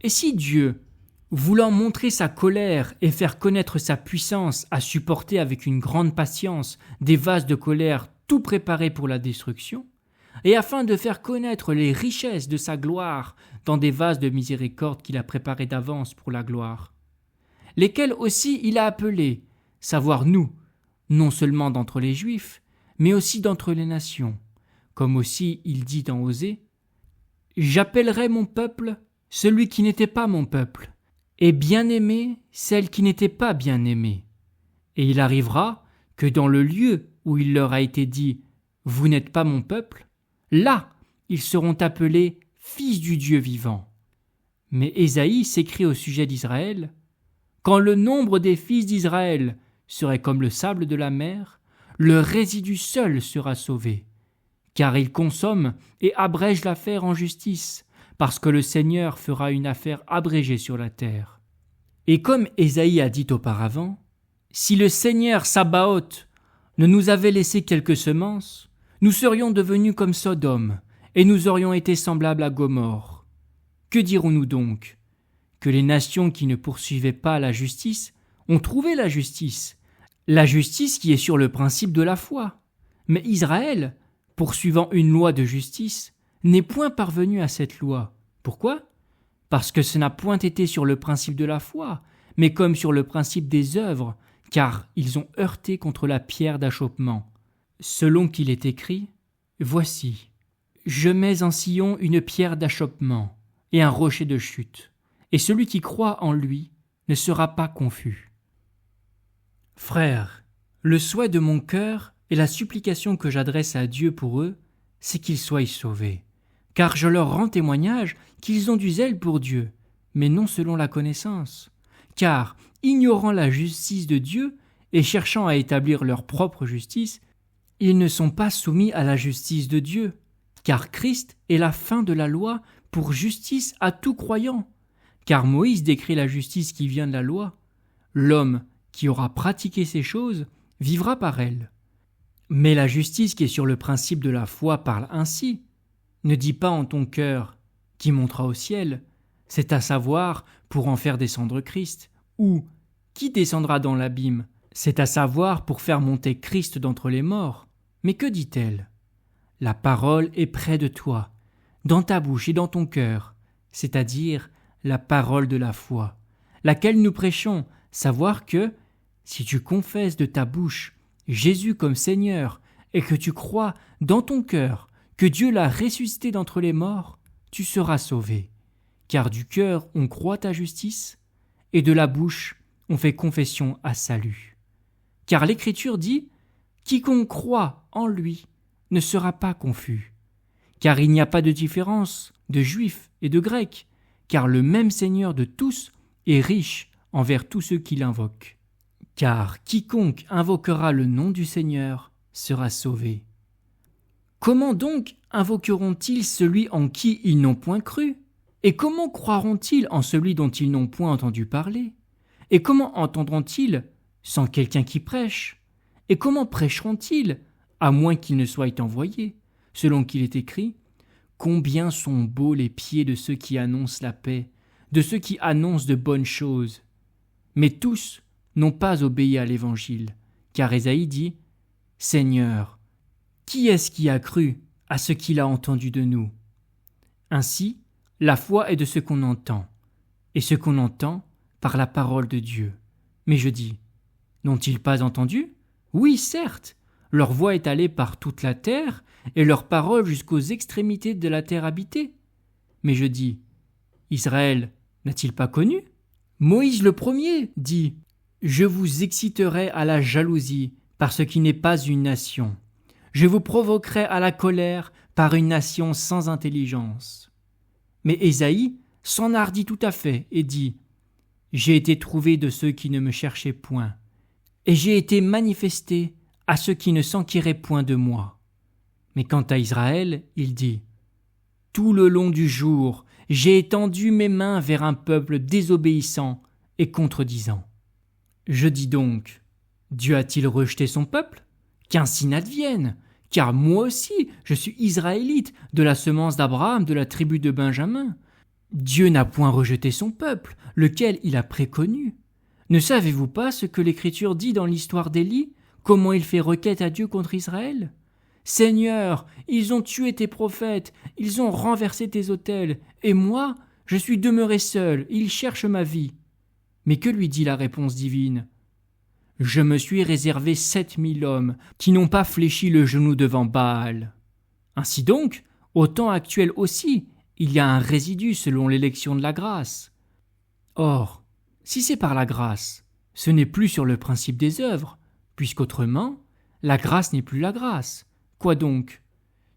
Et si Dieu, voulant montrer sa colère et faire connaître sa puissance, a supporté avec une grande patience des vases de colère tout préparés pour la destruction, et afin de faire connaître les richesses de sa gloire dans des vases de miséricorde qu'il a préparés d'avance pour la gloire, lesquels aussi il a appelés, savoir nous, non seulement d'entre les Juifs, mais aussi d'entre les nations, comme aussi il dit dans Osée « J'appellerai mon peuple celui qui n'était pas mon peuple, et bien-aimé celle qui n'était pas bien-aimée. Et il arrivera que dans le lieu où il leur a été dit « Vous n'êtes pas mon peuple », là, ils seront appelés « fils du Dieu vivant ». Mais Ésaïe s'écrie au sujet d'Israël « Quand le nombre des fils d'Israël serait comme le sable de la mer, le résidu seul sera sauvé. Car il consomme et abrège l'affaire en justice, parce que le Seigneur fera une affaire abrégée sur la terre. » Et comme Ésaïe a dit auparavant, si le Seigneur Sabaoth ne nous avait laissé quelques semences, nous serions devenus comme Sodome, et nous aurions été semblables à Gomorrhe. Que dirons-nous donc ? Que les nations qui ne poursuivaient pas la justice ont trouvé la justice qui est sur le principe de la foi. Mais Israël, poursuivant une loi de justice, n'est point parvenu à cette loi. Pourquoi ? Parce que ce n'a point été sur le principe de la foi, mais comme sur le principe des œuvres, car ils ont heurté contre la pierre d'achoppement. Selon qu'il est écrit, « Voici, je mets en Sion une pierre d'achoppement et un rocher de chute, et celui qui croit en lui ne sera pas confus. » Frères, le souhait de mon cœur et la supplication que j'adresse à Dieu pour eux, c'est qu'ils soient sauvés. Car je leur rends témoignage qu'ils ont du zèle pour Dieu, mais non selon la connaissance. Car, ignorant la justice de Dieu et cherchant à établir leur propre justice, ils ne sont pas soumis à la justice de Dieu. Car Christ est la fin de la loi pour justice à tout croyant. Car Moïse décrit la justice qui vient de la loi. L'homme qui aura pratiqué ces choses vivra par elles. Mais la justice qui est sur le principe de la foi parle ainsi. Ne dis pas en ton cœur « qui montera au ciel », c'est à savoir pour en faire descendre Christ, ou « qui descendra dans l'abîme », c'est à savoir pour faire monter Christ d'entre les morts. Mais que dit-elle ? La parole est près de toi, dans ta bouche et dans ton cœur, c'est-à-dire la parole de la foi, laquelle nous prêchons, savoir que, si tu confesses de ta bouche Jésus comme Seigneur et que tu crois dans ton cœur que Dieu l'a ressuscité d'entre les morts, tu seras sauvé. Car du cœur on croit à justice, et de la bouche on fait confession à salut. Car l'Écriture dit « Quiconque croit en lui ne sera pas confus. » Car il n'y a pas de différence de Juifs et de Grecs, car le même Seigneur de tous est riche envers tous ceux qui l'invoquent. Car quiconque invoquera le nom du Seigneur sera sauvé. Comment donc invoqueront-ils celui en qui ils n'ont point cru ? Et comment croiront-ils en celui dont ils n'ont point entendu parler ? Et comment entendront-ils sans quelqu'un qui prêche ? Et comment prêcheront-ils, à moins qu'ils ne soient envoyés ? Selon qu'il est écrit, « Combien sont beaux les pieds de ceux qui annoncent la paix, de ceux qui annoncent de bonnes choses. » Mais tous n'ont pas obéi à l'Évangile, car Ésaïe dit « Seigneur, qui est-ce qui a cru à ce qu'il a entendu de nous ?» Ainsi, la foi est de ce qu'on entend, et ce qu'on entend par la parole de Dieu. Mais je dis, n'ont-ils pas entendu ? Oui, certes, leur voix est allée par toute la terre, et leur parole jusqu'aux extrémités de la terre habitée. Mais je dis, Israël n'a-t-il pas connu ? Moïse le premier dit, « Je vous exciterai à la jalousie par ce qui n'est pas une nation. Je vous provoquerai à la colère par une nation sans intelligence. » Mais Ésaïe s'enhardit tout à fait et dit, « J'ai été trouvé de ceux qui ne me cherchaient point, et j'ai été manifesté à ceux qui ne s'enquéraient point de moi. » Mais quant à Israël, il dit, « Tout le long du jour, j'ai étendu mes mains vers un peuple désobéissant et contredisant. » Je dis donc, Dieu a-t-il rejeté son peuple ? Qu'ainsi n'advienne, car moi aussi je suis israélite, de la semence d'Abraham, de la tribu de Benjamin. Dieu n'a point rejeté son peuple, lequel il a préconnu. Ne savez-vous pas ce que l'Écriture dit dans l'histoire d'Élie, comment il fait requête à Dieu contre Israël ? Seigneur, ils ont tué tes prophètes, ils ont renversé tes autels, et moi, je suis demeuré seul, ils cherchent ma vie. Mais que lui dit la réponse divine ? Je me suis réservé 7000 hommes qui n'ont pas fléchi le genou devant Baal. Ainsi donc, au temps actuel aussi, il y a un résidu selon l'élection de la grâce. Or, si c'est par la grâce, ce n'est plus sur le principe des œuvres, puisqu'autrement, la grâce n'est plus la grâce. Quoi donc?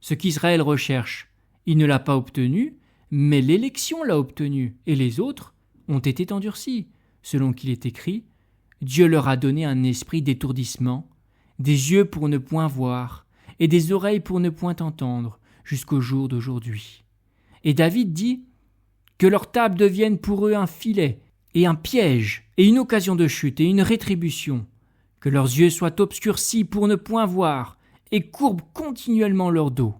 Ce qu'Israël recherche, il ne l'a pas obtenu, mais l'élection l'a obtenu, et les autres ont été endurcis, selon qu'il est écrit « Dieu leur a donné un esprit d'étourdissement, des yeux pour ne point voir, et des oreilles pour ne point entendre, jusqu'au jour d'aujourd'hui. » Et David dit « Que leur table devienne pour eux un filet, et un piège, et une occasion de chute, et une rétribution. Que leurs yeux soient obscurcis pour ne point voir, et courbent continuellement leur dos. »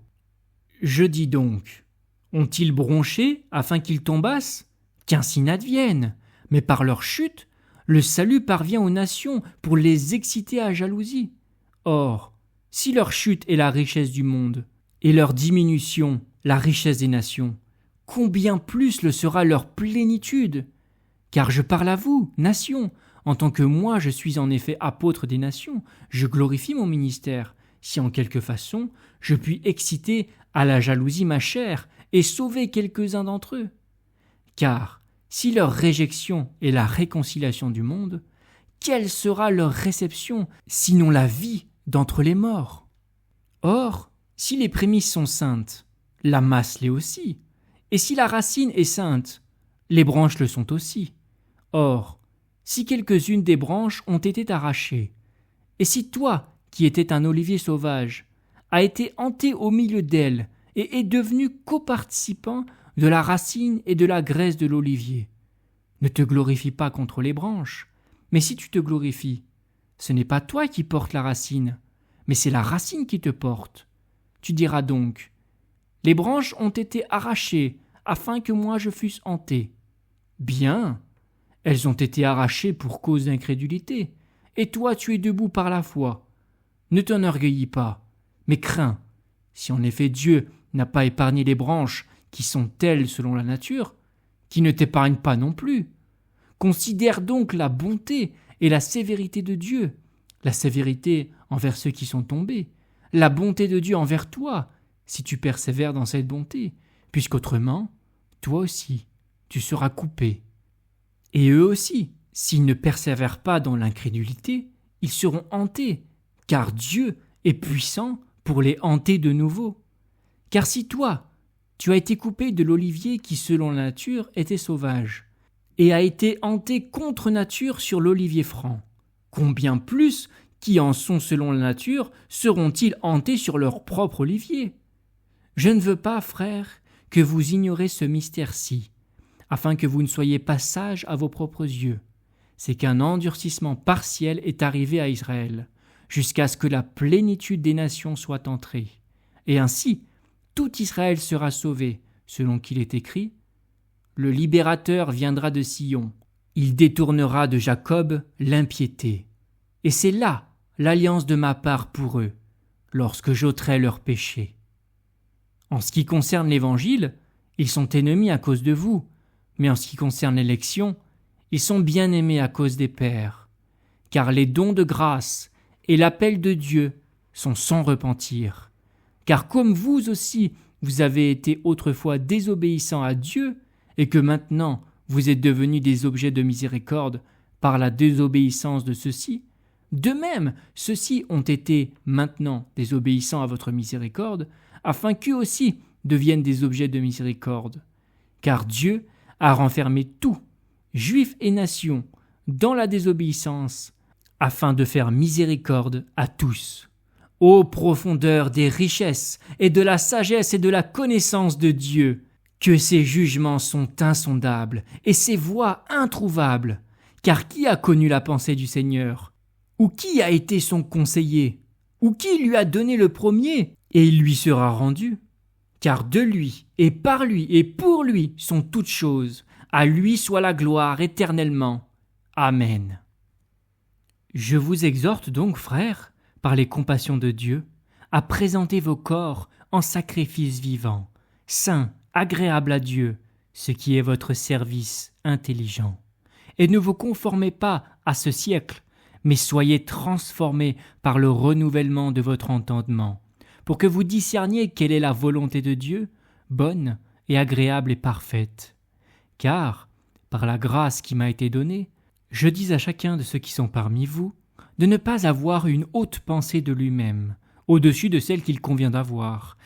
Je dis donc, ont-ils bronché afin qu'ils tombassent? Qu'ainsi n'advienne. Mais par leur chute, le salut parvient aux nations pour les exciter à jalousie. Or, si leur chute est la richesse du monde, et leur diminution la richesse des nations, combien plus le sera leur plénitude? Car je parle à vous, nations, en tant que moi je suis en effet apôtre des nations, je glorifie mon ministère, si en quelque façon je puis exciter à la jalousie ma chair et sauver quelques-uns d'entre eux. Car si leur réjection est la réconciliation du monde, quelle sera leur réception, sinon la vie d'entre les morts? Or, si les prémices sont saintes, la masse l'est aussi, et si la racine est sainte, les branches le sont aussi. Or, si quelques-unes des branches ont été arrachées, et si toi, qui étais un olivier sauvage, as été hanté au milieu d'elles et est devenu coparticipant de la racine et de la graisse de l'olivier, ne te glorifie pas contre les branches, mais si tu te glorifies, ce n'est pas toi qui portes la racine, mais c'est la racine qui te porte. Tu diras donc, les branches ont été arrachées afin que moi je fusse hanté. Bien, elles ont été arrachées pour cause d'incrédulité, et toi tu es debout par la foi. Ne t'enorgueillis pas, mais crains. Si en effet Dieu n'a pas épargné les branches qui sont telles selon la nature, qui ne t'épargne pas non plus. Considère donc la bonté et la sévérité de Dieu, la sévérité envers ceux qui sont tombés, la bonté de Dieu envers toi, si tu persévères dans cette bonté, puisqu'autrement, toi aussi, tu seras coupé. Et eux aussi, s'ils ne persévèrent pas dans l'incrédulité, ils seront hantés, car Dieu est puissant pour les hanter de nouveau. Car si toi, tu as été coupé de l'olivier qui, selon la nature, était sauvage, et a été hanté contre nature sur l'olivier franc, combien plus, qui en sont selon la nature, seront-ils hantés sur leur propre olivier? Je ne veux pas, frères, que vous ignorez ce mystère-ci, afin que vous ne soyez pas sages à vos propres yeux. C'est qu'un endurcissement partiel est arrivé à Israël, jusqu'à ce que la plénitude des nations soit entrée. Et ainsi, tout Israël sera sauvé, selon qu'il est écrit « Le libérateur viendra de Sion, il détournera de Jacob l'impiété. Et c'est là l'alliance de ma part pour eux, lorsque j'ôterai leurs péchés. » En ce qui concerne l'Évangile, ils sont ennemis à cause de vous, mais en ce qui concerne l'élection, ils sont bien-aimés à cause des pères. Car les dons de grâce et l'appel de Dieu sont sans repentir. Car comme vous aussi, vous avez été autrefois désobéissants à Dieu, et que maintenant vous êtes devenus des objets de miséricorde par la désobéissance de ceux-ci, de même ceux-ci ont été maintenant désobéissants à votre miséricorde, afin qu'eux aussi deviennent des objets de miséricorde. Car Dieu a renfermé tout, juifs et nations, dans la désobéissance, afin de faire miséricorde à tous. Ô profondeur des richesses et de la sagesse et de la connaissance de Dieu, que ses jugements sont insondables et ses voies introuvables. Car qui a connu la pensée du Seigneur? Ou qui a été son conseiller? Ou qui lui a donné le premier, et il lui sera rendu? Car de lui, et par lui, et pour lui sont toutes choses. À lui soit la gloire éternellement. Amen. Je vous exhorte donc, frères, par les compassions de Dieu, à présenter vos corps en sacrifice vivant, saint, agréable à Dieu, ce qui est votre service intelligent. Et ne vous conformez pas à ce siècle, mais soyez transformés par le renouvellement de votre entendement, pour que vous discerniez quelle est la volonté de Dieu, bonne, et agréable et parfaite. Car, par la grâce qui m'a été donnée, je dis à chacun de ceux qui sont parmi vous de ne pas avoir une haute pensée de lui-même, au-dessus de celle qu'il convient d'avoir,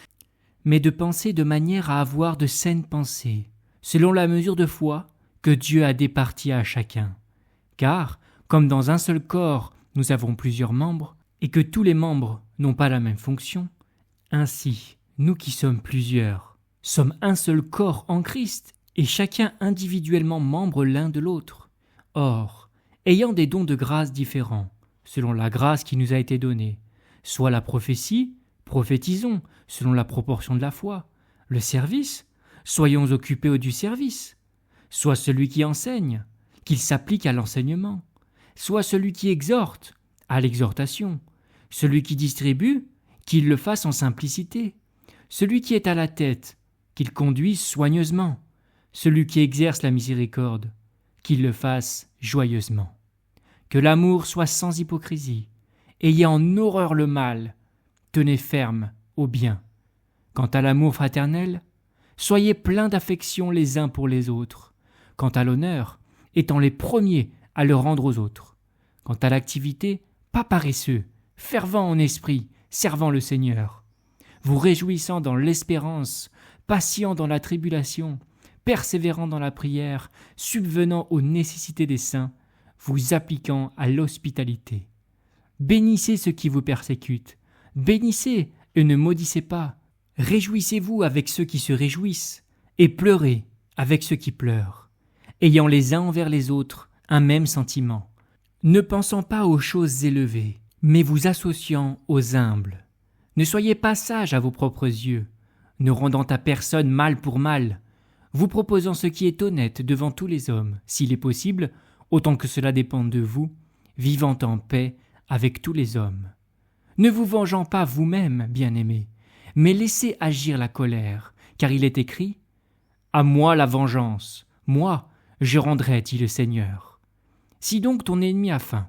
mais de penser de manière à avoir de saines pensées, selon la mesure de foi que Dieu a départie à chacun. Car, comme dans un seul corps nous avons plusieurs membres, et que tous les membres n'ont pas la même fonction, ainsi, nous qui sommes plusieurs, sommes un seul corps en Christ, et chacun individuellement membre l'un de l'autre. Or, ayant des dons de grâce différents, selon la grâce qui nous a été donnée, soit la prophétie, prophétisons, selon la proportion de la foi, le service, soyons occupés du service, soit celui qui enseigne, qu'il s'applique à l'enseignement, soit celui qui exhorte, à l'exhortation, celui qui distribue, qu'il le fasse en simplicité, celui qui est à la tête, qu'il conduise soigneusement, celui qui exerce la miséricorde, qu'il le fasse joyeusement. Que l'amour soit sans hypocrisie, ayez en horreur le mal, tenez ferme au bien. Quant à l'amour fraternel, soyez pleins d'affection les uns pour les autres. Quant à l'honneur, étant les premiers à le rendre aux autres. Quant à l'activité, pas paresseux, fervent en esprit, servant le Seigneur. Vous réjouissant dans l'espérance, patient dans la tribulation, persévérant dans la prière, subvenant aux nécessités des saints, vous appliquant à l'hospitalité. Bénissez ceux qui vous persécutent, bénissez et ne maudissez pas. Réjouissez-vous avec ceux qui se réjouissent, et pleurez avec ceux qui pleurent, ayant les uns envers les autres un même sentiment, ne pensant pas aux choses élevées, mais vous associant aux humbles. Ne soyez pas sages à vos propres yeux, ne rendant à personne mal pour mal, vous proposant ce qui est honnête devant tous les hommes, s'il est possible, autant que cela dépende de vous, vivant en paix avec tous les hommes. Ne vous vengeant pas vous-même, bien-aimés, mais laissez agir la colère, car il est écrit « À moi la vengeance, moi je rendrai, dit le Seigneur. » Si donc ton ennemi a faim,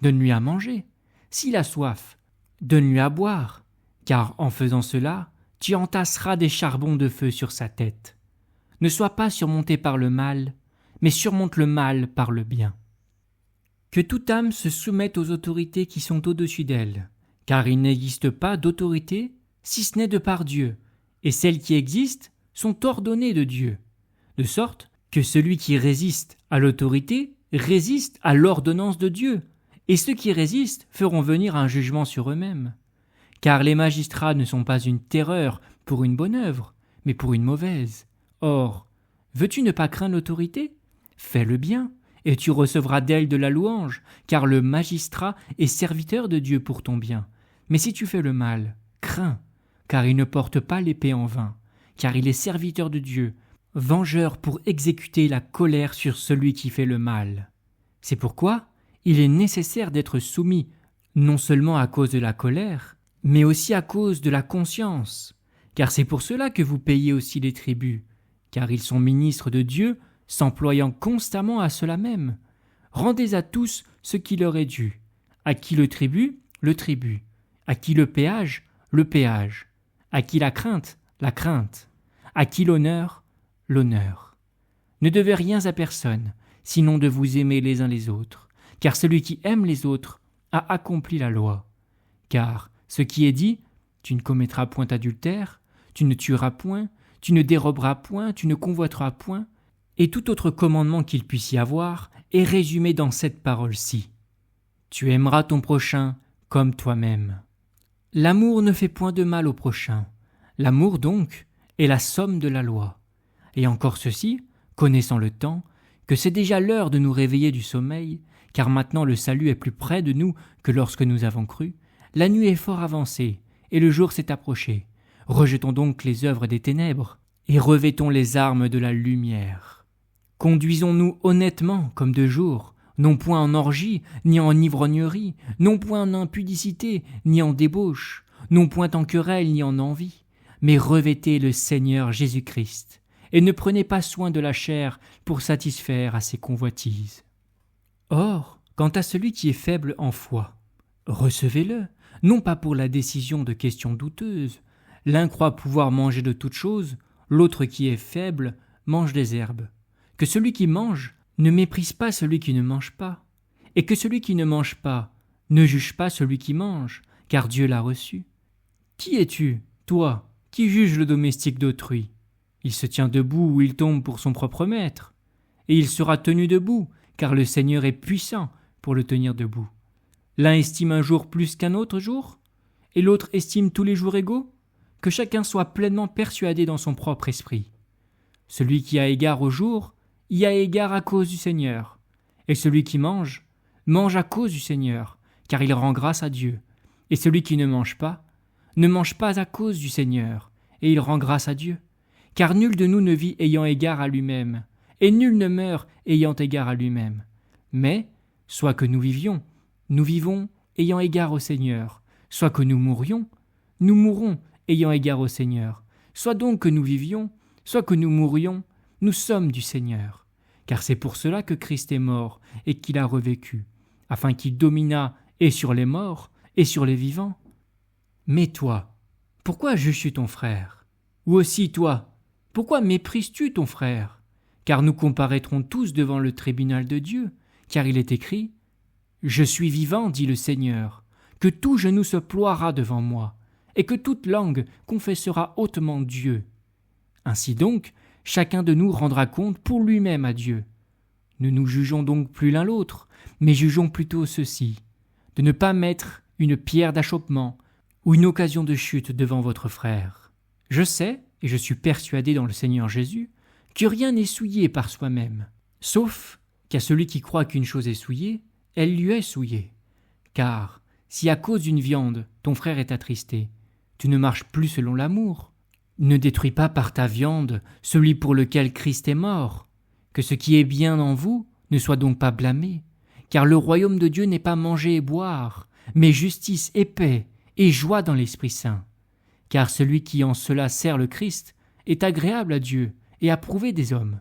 donne-lui à manger. S'il a soif, donne-lui à boire, car en faisant cela, tu entasseras des charbons de feu sur sa tête. Ne sois pas surmonté par le mal, mais surmonte le mal par le bien. Que toute âme se soumette aux autorités qui sont au-dessus d'elle, car il n'existe pas d'autorité si ce n'est de par Dieu, et celles qui existent sont ordonnées de Dieu, de sorte que celui qui résiste à l'autorité résiste à l'ordonnance de Dieu, et ceux qui résistent feront venir un jugement sur eux-mêmes. Car les magistrats ne sont pas une terreur pour une bonne œuvre, mais pour une mauvaise. Or, veux-tu ne pas craindre l'autorité ? Fais le bien, et tu recevras d'elle de la louange, car le magistrat est serviteur de Dieu pour ton bien. Mais si tu fais le mal, crains, car il ne porte pas l'épée en vain, car il est serviteur de Dieu, vengeur pour exécuter la colère sur celui qui fait le mal. C'est pourquoi il est nécessaire d'être soumis, non seulement à cause de la colère, mais aussi à cause de la conscience, car c'est pour cela que vous payez aussi les tributs, car ils sont ministres de Dieu, s'employant constamment à cela même. Rendez à tous ce qui leur est dû. À qui le tribut, à qui le péage, à qui la crainte, à qui l'honneur. Ne devez rien à personne, sinon de vous aimer les uns les autres, car celui qui aime les autres a accompli la loi. Car ce qui est dit, tu ne commettras point d'adultère, tu ne tueras point, tu ne déroberas point, tu ne convoiteras point, et tout autre commandement qu'il puisse y avoir est résumé dans cette parole-ci. Tu aimeras ton prochain comme toi-même. L'amour ne fait point de mal au prochain. L'amour, donc, est la somme de la loi. Et encore ceci, connaissant le temps, que c'est déjà l'heure de nous réveiller du sommeil, car maintenant le salut est plus près de nous que lorsque nous avons cru. La nuit est fort avancée, et le jour s'est approché. Rejetons donc les œuvres des ténèbres, et revêtons les armes de la lumière. Conduisons-nous honnêtement comme de jour, non point en orgie, ni en ivrognerie, non point en impudicité, ni en débauche, non point en querelle, ni en envie, mais revêtez le Seigneur Jésus-Christ, et ne prenez pas soin de la chair pour satisfaire à ses convoitises. Or, quant à celui qui est faible en foi, recevez-le, non pas pour la décision de questions douteuses. L'un croit pouvoir manger de toutes choses, l'autre qui est faible mange des herbes, que celui qui mange ne méprise pas celui qui ne mange pas, et que celui qui ne mange pas ne juge pas celui qui mange, car Dieu l'a reçu. Qui es-tu, toi, qui juge le domestique d'autrui? Il se tient debout ou il tombe pour son propre maître, et il sera tenu debout, car le Seigneur est puissant pour le tenir debout. L'un estime un jour plus qu'un autre jour, et l'autre estime tous les jours égaux? Que chacun soit pleinement persuadé dans son propre esprit. Celui qui a égard au jour, y a égard à cause du Seigneur, et celui qui mange, mange à cause du Seigneur, car il rend grâce à Dieu, et celui qui ne mange pas à cause du Seigneur, et il rend grâce à Dieu, car nul de nous ne vit ayant égard à lui-même, et nul ne meurt ayant égard à lui-même. Mais, soit que nous vivions, nous vivons ayant égard au Seigneur, soit que nous mourions, nous mourrons ayant égard au Seigneur. Soit donc que nous vivions, soit que nous mourions, nous sommes du Seigneur. Car c'est pour cela que Christ est mort et qu'il a revécu, afin qu'il dominât et sur les morts et sur les vivants. Mais toi, pourquoi juges-tu ton frère? Ou aussi toi, pourquoi méprises-tu ton frère? Car nous comparaîtrons tous devant le tribunal de Dieu, car il est écrit « Je suis vivant, dit le Seigneur, que tout genou se ploiera devant moi, et que toute langue confessera hautement Dieu. Ainsi donc, chacun de nous rendra compte pour lui-même à Dieu. Ne nous jugeons donc plus l'un l'autre, mais jugeons plutôt ceci, de ne pas mettre une pierre d'achoppement ou une occasion de chute devant votre frère. Je sais, et je suis persuadé dans le Seigneur Jésus, que rien n'est souillé par soi-même, sauf qu'à celui qui croit qu'une chose est souillée, elle lui est souillée. Car, si à cause d'une viande, ton frère est attristé, tu ne marches plus selon l'amour. Ne détruis pas par ta viande celui pour lequel Christ est mort. Que ce qui est bien en vous ne soit donc pas blâmé, car le royaume de Dieu n'est pas manger et boire, mais justice et paix et joie dans l'Esprit Saint. Car celui qui en cela sert le Christ est agréable à Dieu et approuvé des hommes.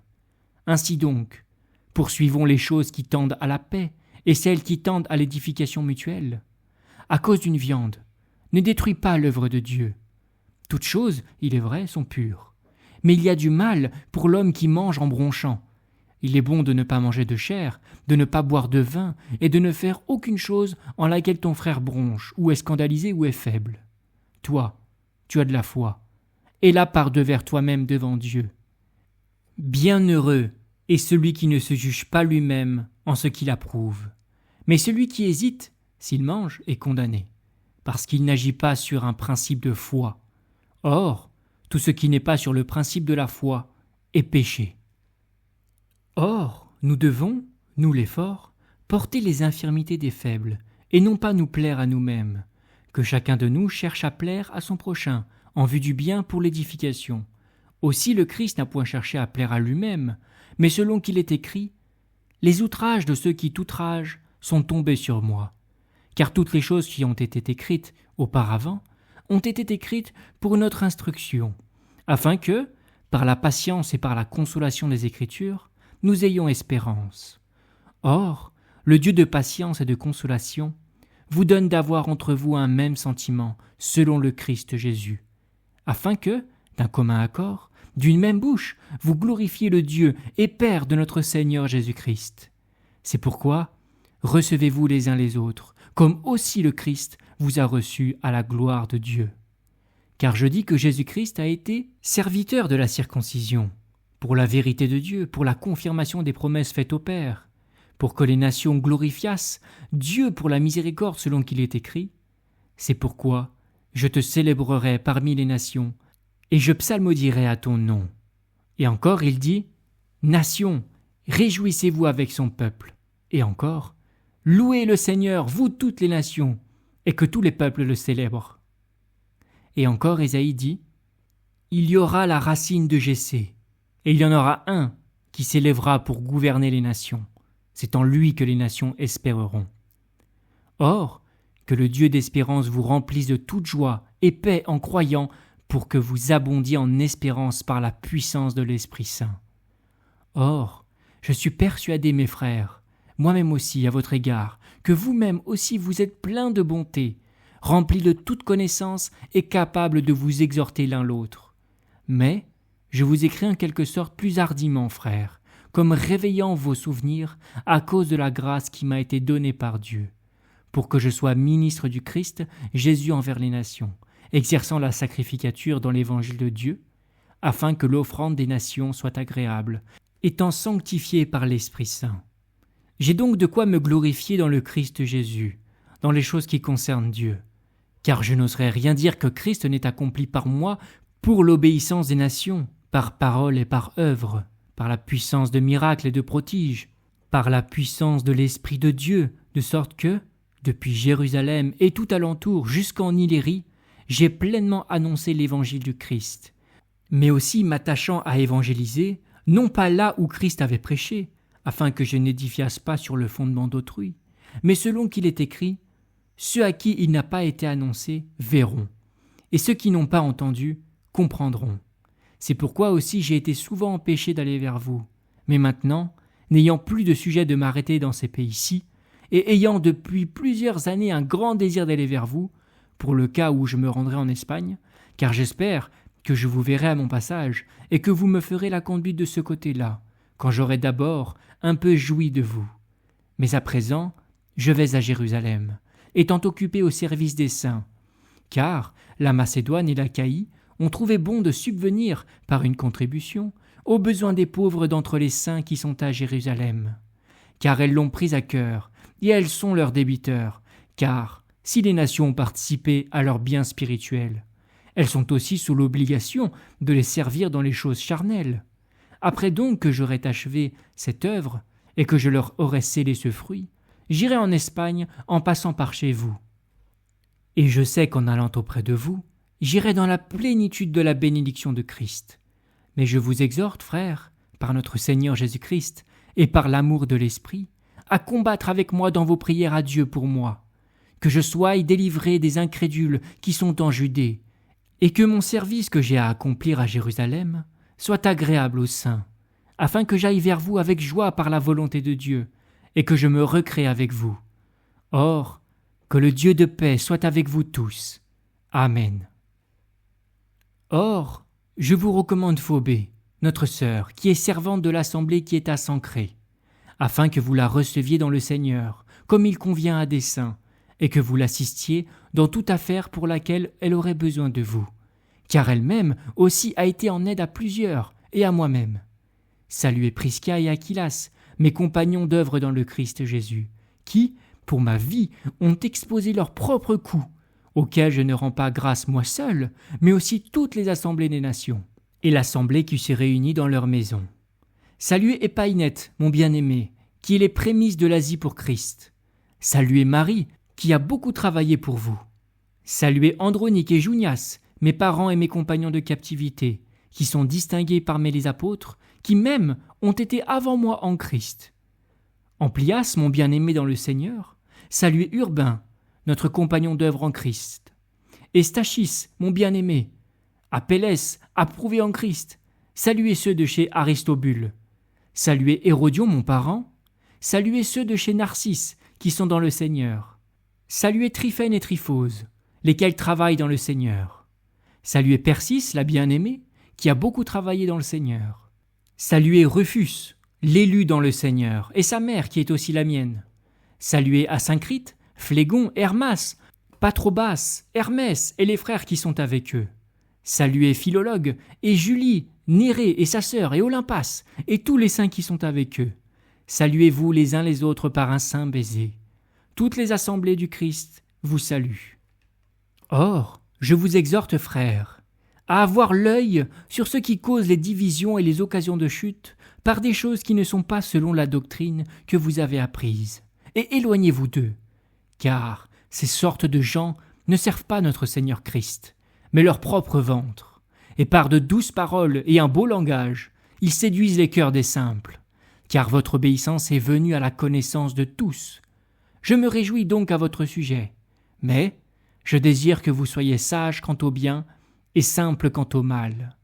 Ainsi donc, poursuivons les choses qui tendent à la paix et celles qui tendent à l'édification mutuelle. À cause d'une viande, ne détruis pas l'œuvre de Dieu. Toutes choses, il est vrai, sont pures. Mais il y a du mal pour l'homme qui mange en bronchant. Il est bon de ne pas manger de chair, de ne pas boire de vin, et de ne faire aucune chose en laquelle ton frère bronche, ou est scandalisé, ou est faible. Toi, tu as de la foi. Et la part de vers toi-même devant Dieu. Bienheureux est celui qui ne se juge pas lui-même en ce qu'il approuve. Mais celui qui hésite, s'il mange, est condamné, parce qu'il n'agit pas sur un principe de foi. Or, tout ce qui n'est pas sur le principe de la foi est péché. Or, nous devons, nous les forts, porter les infirmités des faibles, et non pas nous plaire à nous-mêmes, que chacun de nous cherche à plaire à son prochain, en vue du bien pour l'édification. Aussi le Christ n'a point cherché à plaire à lui-même, mais selon qu'il est écrit, « Les outrages de ceux qui t'outragent sont tombés sur moi. » Car toutes les choses qui ont été écrites auparavant ont été écrites pour notre instruction, afin que, par la patience et par la consolation des Écritures, nous ayons espérance. Or, le Dieu de patience et de consolation vous donne d'avoir entre vous un même sentiment, selon le Christ Jésus, afin que, d'un commun accord, d'une même bouche, vous glorifiez le Dieu et Père de notre Seigneur Jésus-Christ. C'est pourquoi, recevez-vous les uns les autres, comme aussi le Christ vous a reçu à la gloire de Dieu. Car je dis que Jésus-Christ a été serviteur de la circoncision, pour la vérité de Dieu, pour la confirmation des promesses faites au Père, pour que les nations glorifiassent Dieu pour la miséricorde selon qu'il est écrit. C'est pourquoi je te célébrerai parmi les nations, et je psalmodierai à ton nom. Et encore il dit, Nations, réjouissez-vous avec son peuple. Et encore, louez le Seigneur, vous toutes les nations, et que tous les peuples le célèbrent. Et encore Ésaïe dit, Il y aura la racine de Jessé, et il y en aura un qui s'élèvera pour gouverner les nations. C'est en lui que les nations espéreront. Or, que le Dieu d'espérance vous remplisse de toute joie et paix en croyant, pour que vous abondiez en espérance par la puissance de l'Esprit Saint. Or, je suis persuadé, mes frères, moi-même aussi à votre égard, que vous-même aussi vous êtes pleins de bonté, remplis de toute connaissance et capables de vous exhorter l'un l'autre. Mais Je vous écris en quelque sorte plus hardiment, frères, comme réveillant vos souvenirs à cause de la grâce qui m'a été donnée par Dieu, pour que je sois ministre du Christ, Jésus envers les nations, exerçant la sacrificature dans l'évangile de Dieu, afin que l'offrande des nations soit agréable, étant sanctifiée par l'Esprit Saint. J'ai donc de quoi me glorifier dans le Christ Jésus, dans les choses qui concernent Dieu, car je n'oserais rien dire que Christ n'ait accompli par moi pour l'obéissance des nations, par parole et par œuvre, par la puissance de miracles et de prodiges, par la puissance de l'Esprit de Dieu, de sorte que, depuis Jérusalem et tout alentour jusqu'en Illyrie, j'ai pleinement annoncé l'évangile du Christ, mais aussi m'attachant à évangéliser, non pas là où Christ avait prêché, afin que je n'édifiasse pas sur le fondement d'autrui, mais selon qu'il est écrit, « Ceux à qui il n'a pas été annoncé verront, et ceux qui n'ont pas entendu comprendront. » C'est pourquoi aussi j'ai été souvent empêché d'aller vers vous, mais maintenant, n'ayant plus de sujet de m'arrêter dans ces pays-ci, et ayant depuis plusieurs années un grand désir d'aller vers vous, pour le cas où je me rendrai en Espagne, car j'espère que je vous verrai à mon passage, et que vous me ferez la conduite de ce côté-là, quand j'aurai d'abord un peu joui de vous. Mais à présent, je vais à Jérusalem, étant occupé au service des saints, car la Macédoine et l'Achaïe ont trouvé bon de subvenir, par une contribution, aux besoins des pauvres d'entre les saints qui sont à Jérusalem. Car elles l'ont pris à cœur, et elles sont leurs débiteurs, car si les nations ont participé à leurs biens spirituels, elles sont aussi sous l'obligation de les servir dans les choses charnelles. Après donc que j'aurai achevé cette œuvre, et que je leur aurai scellé ce fruit, j'irai en Espagne en passant par chez vous. Et je sais qu'en allant auprès de vous, j'irai dans la plénitude de la bénédiction de Christ. Mais je vous exhorte, frères, par notre Seigneur Jésus-Christ, et par l'amour de l'Esprit, à combattre avec moi dans vos prières à Dieu pour moi, que je sois délivré des incrédules qui sont en Judée, et que mon service que j'ai à accomplir à Jérusalem soit agréable aux saints, afin que j'aille vers vous avec joie par la volonté de Dieu, et que je me recrée avec vous. Or, que le Dieu de paix soit avec vous tous. Amen. Or, je vous recommande Phobé, notre sœur, qui est servante de l'assemblée qui est à Sancrée, afin que vous la receviez dans le Seigneur, comme il convient à des saints, et que vous l'assistiez dans toute affaire pour laquelle elle aurait besoin de vous, car elle-même aussi a été en aide à plusieurs, et à moi-même. Saluez Prisca et Aquilas, mes compagnons d'œuvre dans le Christ Jésus, qui, pour ma vie, ont exposé leurs propres coups, auxquels je ne rends pas grâce moi seul, mais aussi toutes les assemblées des nations, et l'assemblée qui s'est réunie dans leur maison. Saluez Épaïnette, mon bien-aimé, qui est les prémices de l'Asie pour Christ. Saluez Marie, qui a beaucoup travaillé pour vous. Saluez Andronique et Junias, mes parents et mes compagnons de captivité, qui sont distingués parmi les apôtres, qui même ont été avant moi en Christ. Amplias, mon bien-aimé dans le Seigneur, saluez Urbain, notre compagnon d'œuvre en Christ. Et Stachys, mon bien-aimé, Apelles, approuvé en Christ, saluez ceux de chez Aristobule. Saluez Hérodion, mon parent, saluez ceux de chez Narcisse, qui sont dans le Seigneur. Saluez Tryphène et Tryphose, lesquels travaillent dans le Seigneur. Saluez Persis, la bien-aimée, qui a beaucoup travaillé dans le Seigneur. Saluez Rufus, l'élu dans le Seigneur, et sa mère qui est aussi la mienne. Saluez Asyncrite, Phlégon, Hermas, Patrobas, Hermès et les frères qui sont avec eux. Saluez Philologue et Julie, Nérée et sa sœur et Olympas et tous les saints qui sont avec eux. Saluez-vous les uns les autres par un saint baiser. Toutes les assemblées du Christ vous saluent. Or, je vous exhorte, frères, à avoir l'œil sur ce qui cause les divisions et les occasions de chute par des choses qui ne sont pas selon la doctrine que vous avez apprise, et éloignez-vous d'eux, car ces sortes de gens ne servent pas notre Seigneur Christ, mais leur propre ventre, et par de douces paroles et un beau langage, ils séduisent les cœurs des simples, car votre obéissance est venue à la connaissance de tous. Je me réjouis donc à votre sujet, mais je désire que vous soyez sages quant au bien et simples quant au mal.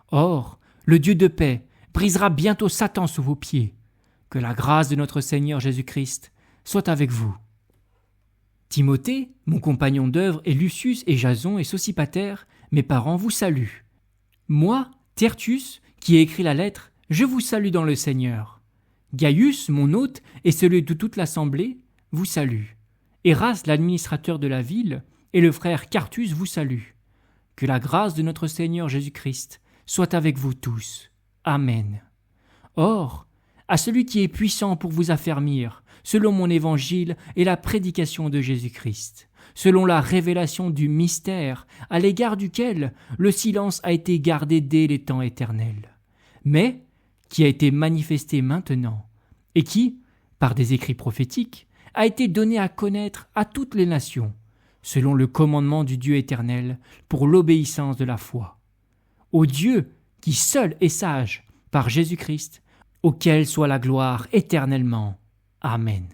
Or, le Dieu de paix brisera bientôt Satan sous vos pieds. Que la grâce de notre Seigneur Jésus-Christ soit avec vous. Timothée, mon compagnon d'œuvre, et Lucius et Jason et Sosipater, mes parents, vous saluent. Moi, Tertius, qui a écrit la lettre, je vous salue dans le Seigneur. Gaius, mon hôte, et celui de toute l'assemblée, vous saluent. Éraste, l'administrateur de la ville, et le frère Quartus vous saluent. Que la grâce de notre Seigneur Jésus-Christ soit avec vous tous. Amen. Or, à celui qui est puissant pour vous affermir, selon mon évangile et la prédication de Jésus-Christ, selon la révélation du mystère à l'égard duquel le silence a été gardé dès les temps éternels, mais qui a été manifesté maintenant, et qui, par des écrits prophétiques, a été donné à connaître à toutes les nations, selon le commandement du Dieu éternel, pour l'obéissance de la foi. Au Dieu qui seul est sage, par Jésus-Christ, auquel soit la gloire éternellement. Amen.